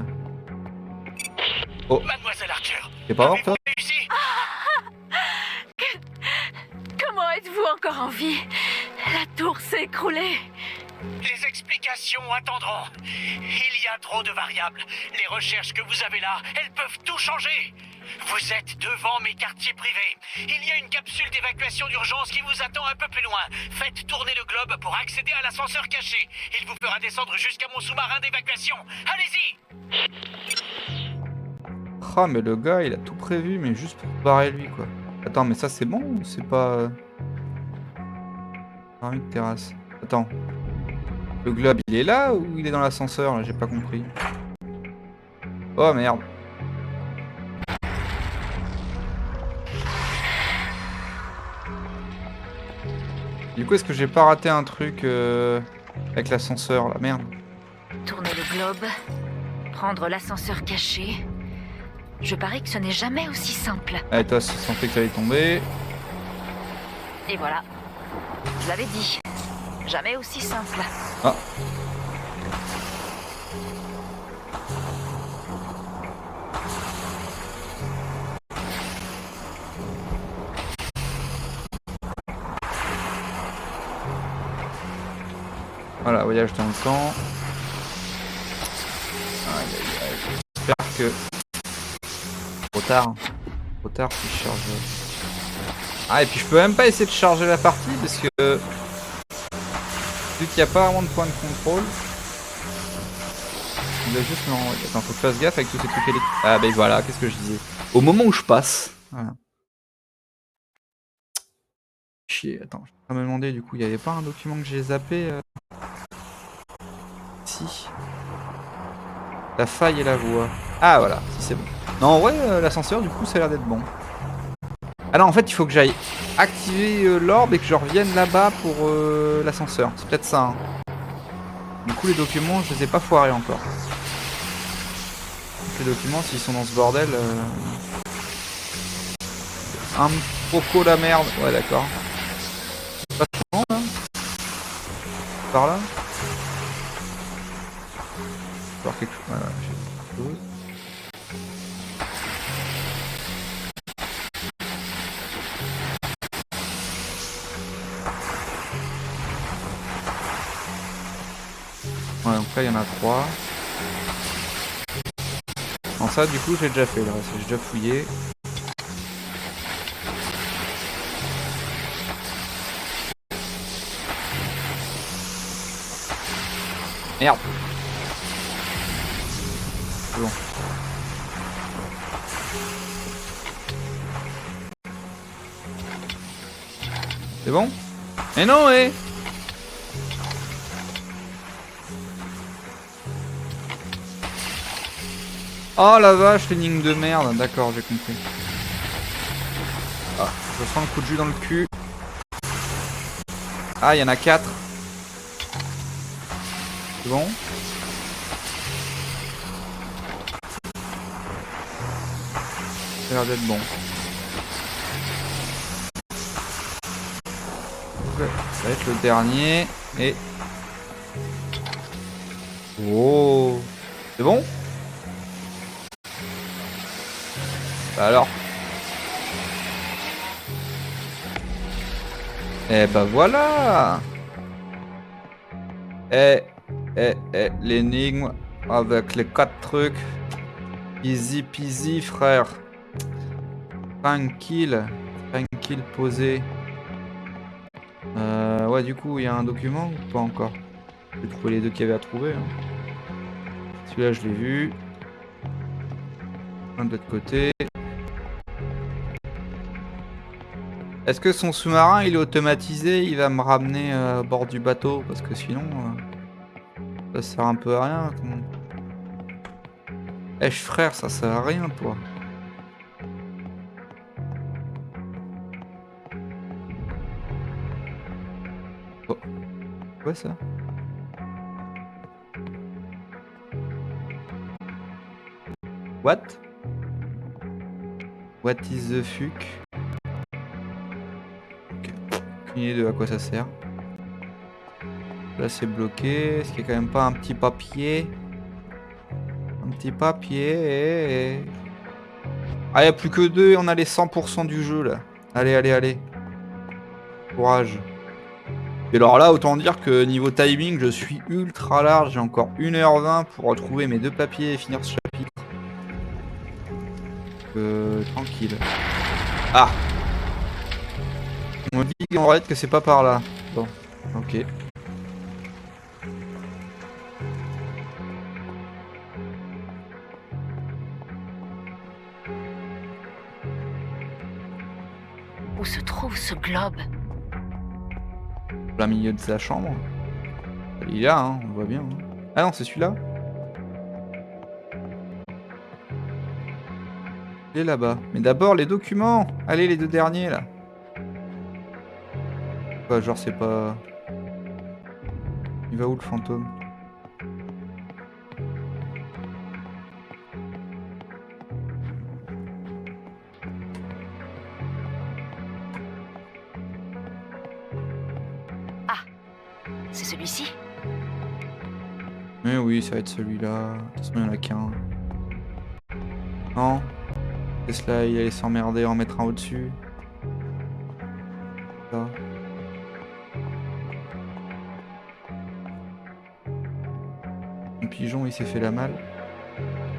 Oh. Mademoiselle Archer, T'es pas mort, toi? Avez-vous réussi? Comment êtes-vous encore en vie? La tour s'est écroulée. Les explications attendront. Il y a trop de variables. Les recherches que vous avez là, elles peuvent tout changer. Vous êtes devant mes quartiers privés. Il y a une capsule d'évacuation d'urgence qui vous attend un peu plus loin. Faites tourner le globe pour accéder à l'ascenseur caché. Il vous fera descendre jusqu'à mon sous-marin d'évacuation. Allez-y! Ah, mais le gars, il a tout prévu, mais juste pour barrer lui, quoi. Attends, mais ça, c'est bon ou c'est pas... Permis de terrasse. Attends. Le globe, il est là ou il est dans l'ascenseur, là? J'ai pas compris. Oh, merde. Du coup, est-ce que j'ai pas raté un truc avec l'ascenseur, là? Merde. Tourner le globe, prendre l'ascenseur caché. Je parie que ce n'est jamais aussi simple. Allez, toi, c'est censé que t'allais tomber. Et voilà. Je l'avais dit. Jamais aussi simple. Ah. Voilà, voyage dans le temps. Aïe, aïe, aïe. J'espère que... Trop tard. Trop tard si je charge... Ah, et puis je peux même pas essayer de charger la partie parce que... Vu qu'il n'y a pas vraiment de point de contrôle... Il doit juste... Non, attends, faut que je fasse gaffe avec tous ces trucs électriques. Ah, ben voilà, qu'est-ce que je disais. Au moment où je passe... Voilà. Chier, attends, je vais me demander du coup, il n'y avait pas un document que j'ai zappé Si. La faille et la voie. Ah voilà, si c'est bon. Non, en vrai, l'ascenseur, du coup, ça a l'air d'être bon. Ah non, en fait, il faut que j'aille activer l'orbe et que je revienne là-bas pour l'ascenseur. C'est peut-être ça. Hein. Du coup, les documents, je les ai pas foirés encore. Donc, les documents, s'ils sont dans ce bordel... Un poco la merde. Ouais, d'accord. Pas trop long, là. Par là. Voir quelque chose. Voilà, j'ai quelque chose. Ouais, donc là il y en a 3. Non, ça du coup j'ai déjà fait, le reste j'ai déjà fouillé. Merde. C'est bon. C'est bon? Mais non, ouais. Oh la vache, l'énigme de merde. D'accord, j'ai compris. Ah, je sens un coup de jus dans le cul. Ah, il y en a 4. C'est bon? Ça a l'air d'être bon. Ça va être le dernier. Et... Oh! C'est bon? Bah alors? Eh bah voilà! L'énigme avec les 4 trucs. Easy peasy, frère. Tranquille. Tranquille, posé. Ouais, du coup, il y a un document ou pas encore? J'ai trouvé les deux qu'il y avait à trouver. Hein. Celui-là, je l'ai vu. Un de l'autre côté. Est-ce que son sous-marin, il est automatisé? Il va me ramener à bord du bateau? Parce que sinon, ça sert un peu à rien. Eh, frère, ça sert à rien, toi. Oh. Ouais, ça. What? What is the fuck? Ok. Aucune idée de à quoi ça sert. Là, c'est bloqué. Est-ce qu'il y a quand même pas un petit papier? Un petit papier. Ah, y a plus que 2 et on a les 100% du jeu là. Allez, allez, allez. Courage. Et alors là, autant dire que niveau timing, je suis ultra large. J'ai encore 1h20 pour retrouver mes 2 papiers et finir ce chapitre. Tranquille. Ah! On me dit en vrai que c'est pas par là. Bon, ok. Où se trouve ce globe? Plein milieu de sa chambre. Il est là, hein, on le voit bien. Hein. Ah non, c'est celui-là. Il est là-bas. Mais d'abord, les documents. Allez, les 2 derniers, là. Quoi, genre, c'est pas... Il va où, le fantôme? C'est celui-ci? Mais oui, ça va être celui-là. De toute façon, il n'y en a qu'un. Non. Tesla, il allait s'emmerder, en mettre un au-dessus. Ça. Mon pigeon, il s'est fait la malle.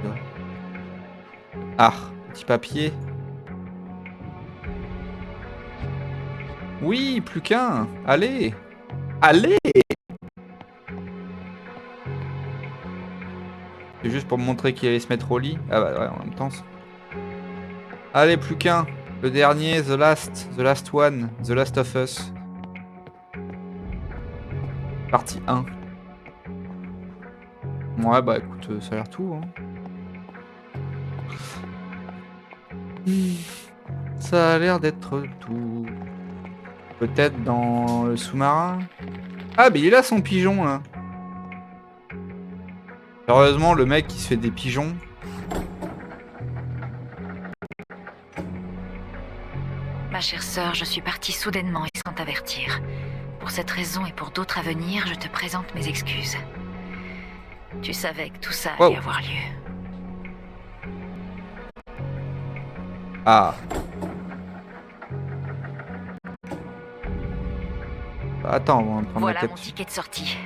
Là. Ah, petit papier. Oui, plus qu'un. Allez. Allez. C'est juste pour me montrer qu'il allait se mettre au lit. Ah bah ouais, en même temps. Allez, plus qu'un. Le dernier, The Last One, The Last of Us. Partie 1. Ouais, bah écoute, ça a l'air tout. Hein. Ça a l'air d'être tout. Peut-être dans le sous-marin. Ah, mais il est là son pigeon, là. Heureusement, le mec qui se fait des pigeons. Ma chère sœur, je suis partie soudainement et sans t'avertir. Pour cette raison et pour d'autres à venir, je te présente mes excuses. Tu savais que tout ça allait avoir lieu. Ah. Attends, on va prendre voilà la mon ticket de sortie.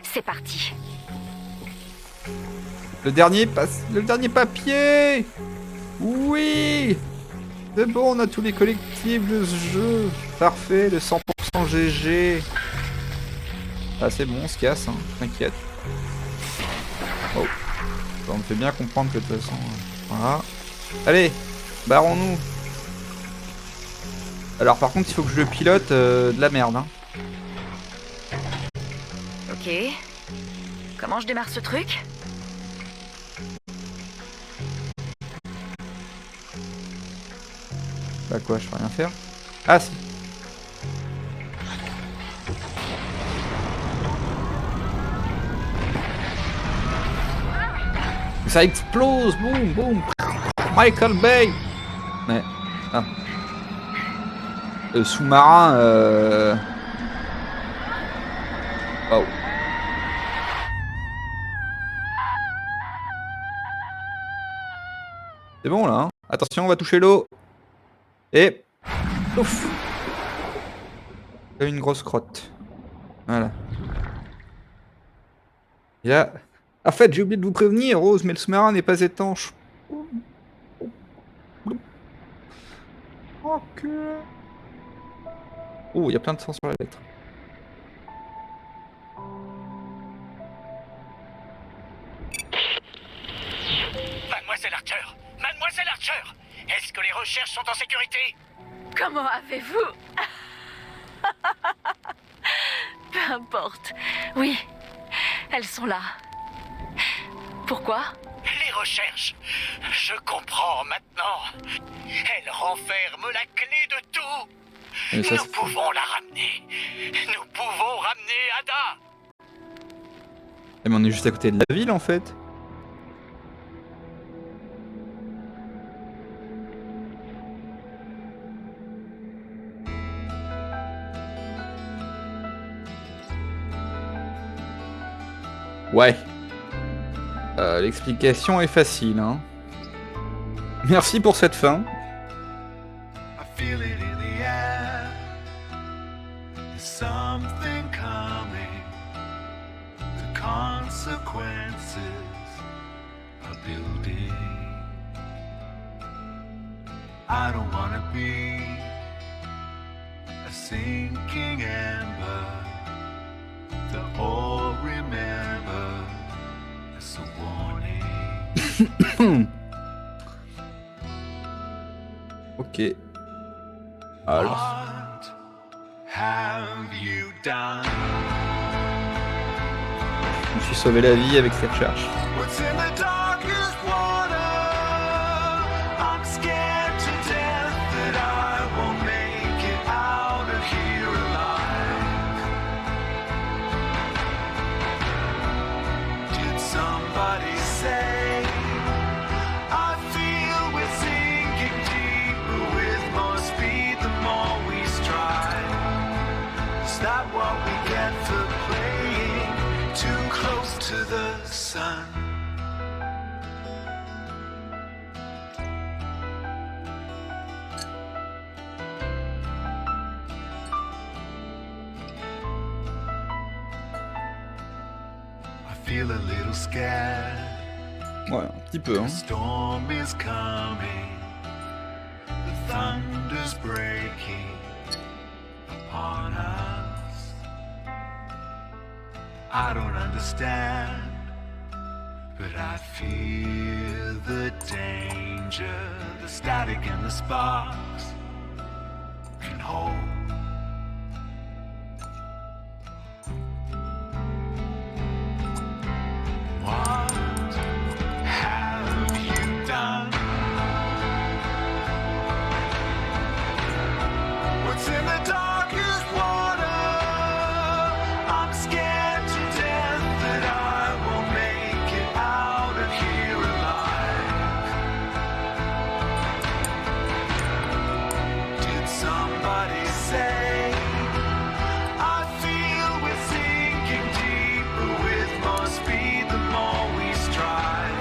C'est parti. Le dernier papier. Oui. C'est bon, on a tous les collectifs de ce jeu. Parfait, le 100% GG. Ah, c'est bon, on se casse, hein. T'inquiète. Oh. Ça, on me fait bien comprendre que de toute façon... Voilà. Allez, barrons-nous. Alors par contre, il faut que je le pilote de la merde, hein. Ok. Comment je démarre ce truc? Bah quoi, je peux rien faire? Ah si. Ça explose, boum, boum. Michael Bay. Mais, ah. Sous-marin, Wow. C'est bon là, hein. Attention, on va toucher l'eau. Et... Ouf. Une grosse crotte. Voilà. Et là... En fait, j'ai oublié de vous prévenir, Rose, mais le sous-marin n'est pas étanche. Ok. Oh, il y a plein de sang sur la lettre. Mademoiselle Archer! Mademoiselle Archer! Est-ce que les recherches sont en sécurité? Comment avez-vous... Peu importe. Oui, elles sont là. Pourquoi? Les recherches! Je comprends maintenant. Elle renferme la clé de tout. Mais ça, Nous pouvons la ramener. Nous pouvons ramener Ada. mais on est juste à côté de la ville en fait. Ouais. L'explication est facile, hein. Merci pour cette fin. I feel it in the air. There's something coming. The consequences are building. I don't wanna be a sinking ember. The all remember as a warning. Ok. Alors. What have you done? Je me suis sauvé la vie avec ces recherches. What's in the darkest water? I'm scared to death that I won't make it out of here alive. Did somebody say I feel we're sinking deeper with more speed the more we strive? Is that what we get for playing too close to the sun? I feel a little scared. Ouais, un petit peu. Hein. The storm is coming. The thunder's breaking upon us. I don't understand, but I feel the danger, the static and the sparks can hold. What have you done? What's in the darkest water? I'm scared to death that I won't make it out of here alive. Did somebody say I feel we're sinking deeper with more speed the more we strive?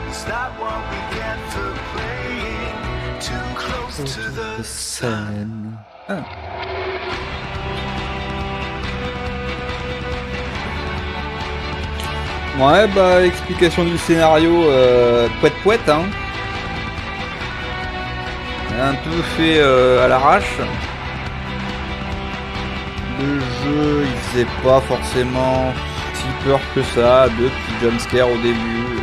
Is that what we get for playing too close to the sun? Ah. Ouais, bah, explication du scénario, poète, hein. Un peu fait à l'arrache. Le jeu, il faisait pas forcément si peur que ça. Deux petits jumpscares au début,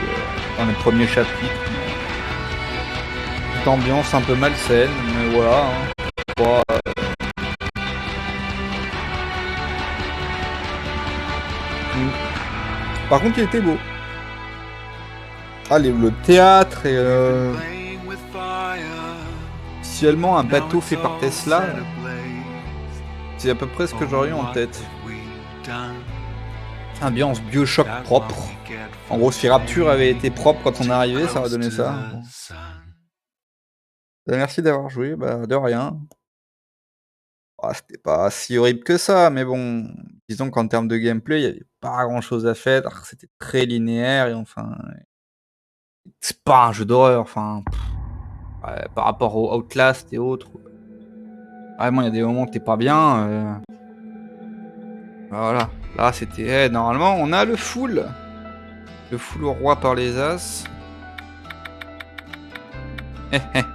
dans les premiers chapitres. Petite ambiance un peu malsaine, mais voilà. Hein. Pas, Par contre, il était beau. Allez, le théâtre et visuellement un bateau fait par Tesla. C'est à peu près ce que j'aurais eu en tête. Ambiance Bioshock propre. En gros, si Rapture avait été propre quand on est arrivé, ça aurait donné ça. Merci d'avoir joué, bah de rien. Ah, c'était pas si horrible que ça, mais bon, disons qu'en termes de gameplay, il y avait pas grand chose à faire. C'était très linéaire et enfin, c'est pas un jeu d'horreur. Enfin, ouais, par rapport au Outlast et autres, vraiment, il y a des moments où t'es pas bien. Voilà, là c'était. Normalement, on a le full au roi par les as.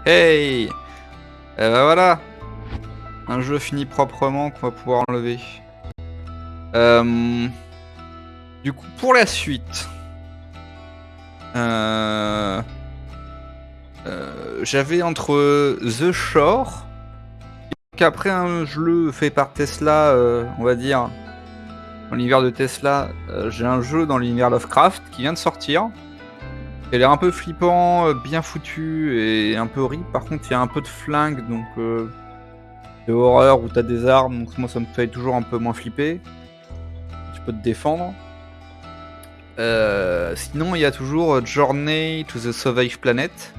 Hey. Bah voilà. Un jeu fini proprement qu'on va pouvoir enlever. Du coup, pour la suite, j'avais entre The Shore, qu'après un jeu fait par Tesla, on va dire, dans l'univers de Tesla, j'ai un jeu dans l'univers Lovecraft qui vient de sortir. Il a l'air un peu flippant, bien foutu et un peu horrible. Par contre, il y a un peu de flingue, donc de horreur où t'as des armes, donc moi ça me fait toujours un peu moins flipper. Tu peux te défendre. Sinon, il y a toujours Journey to the Savage Planet,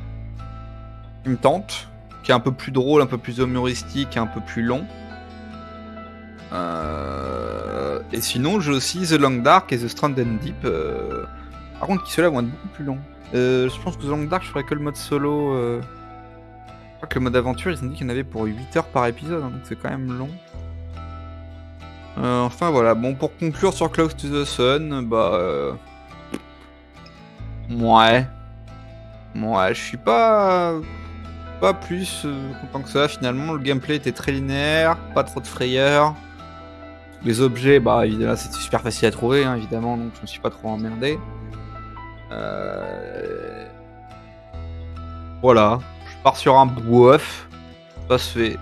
qui me tente, qui est un peu plus drôle, un peu plus humoristique, un peu plus long. Et sinon, j'ai aussi The Long Dark et The Stranded Deep, Par contre, qui ceux-là vont être beaucoup plus longs. Je pense que The Long Dark, je ferais que le mode solo. Je crois que le mode aventure, ils ont dit qu'il y en avait pour 8 heures par épisode, hein, donc c'est quand même long. Enfin voilà, bon, pour conclure sur Close to the Sun, bah. Ouais. Ouais, je suis pas plus content que ça finalement. Le gameplay était très linéaire, pas trop de frayeur. Les objets, bah évidemment, c'était super facile à trouver, hein, évidemment, donc je me suis pas trop emmerdé. Voilà, je pars sur un bof, ça se fait.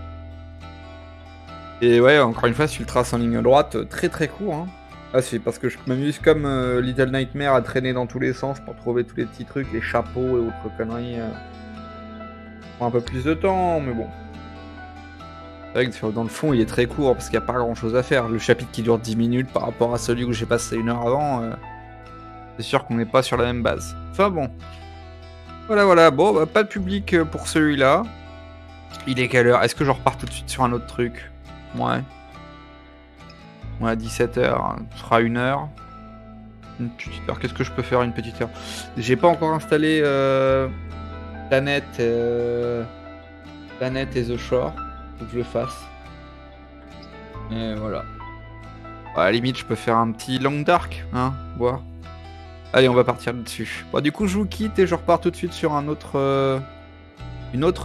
Et ouais, encore une fois, si tu le traces en ligne droite, très très court. Hein. Ah, c'est parce que je m'amuse comme Little Nightmare à traîner dans tous les sens pour trouver tous les petits trucs, les chapeaux et autres conneries. Prend un peu plus de temps, mais bon. C'est vrai que dans le fond, il est très court parce qu'il n'y a pas grand chose à faire. Le chapitre qui dure 10 minutes par rapport à celui où j'ai passé 1 heure avant, c'est sûr qu'on n'est pas sur la même base. Enfin bon. Voilà. Bon, bah, pas de public pour celui-là. Il est quelle heure? Est-ce que je repars tout de suite sur un autre truc? Ouais. Ouais, 17h, ce sera 1 heure. Une petite heure, qu'est-ce que je peux faire une petite heure? J'ai pas encore installé Planet et The Shore. Faut que je le fasse. Et voilà. À la limite, je peux faire un petit Long Dark, hein, voir. Allez, on va partir là-dessus. Bon, du coup, je vous quitte et je repars tout de suite sur une autre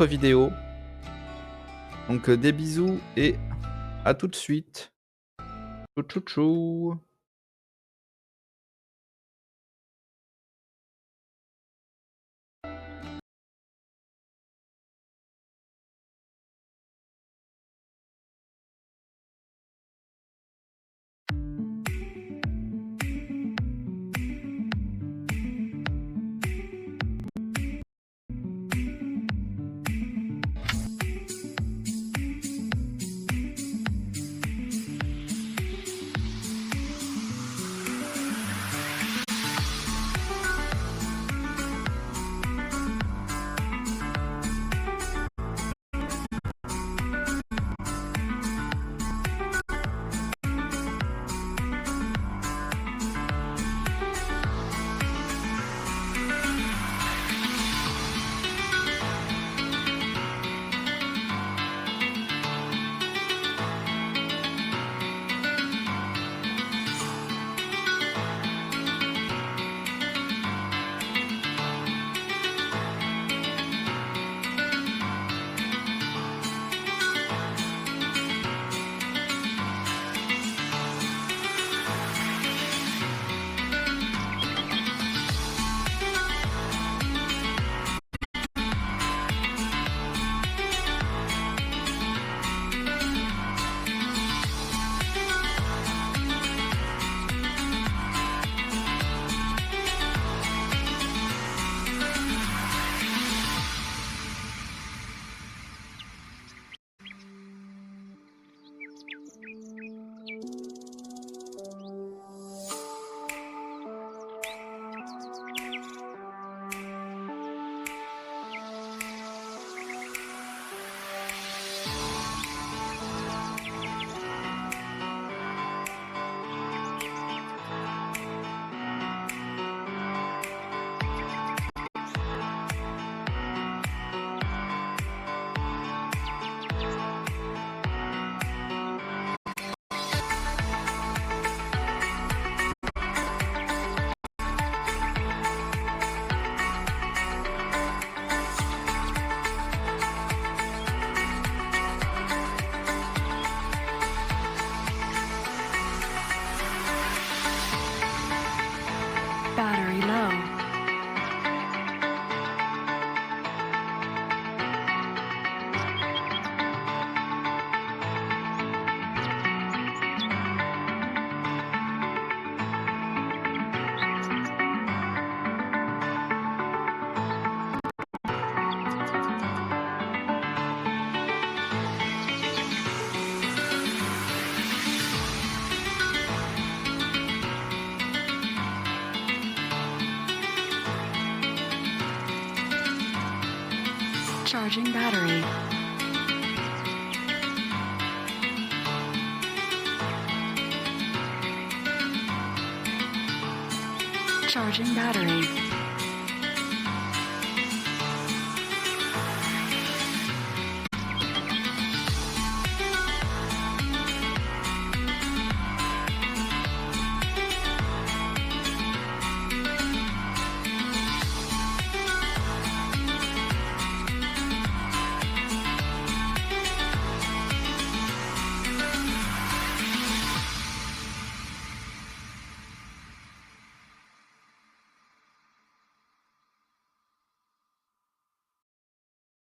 vidéo. Donc, des bisous et à tout de suite. Tchou tchou tchou. Battery low. Charging battery. Charging battery.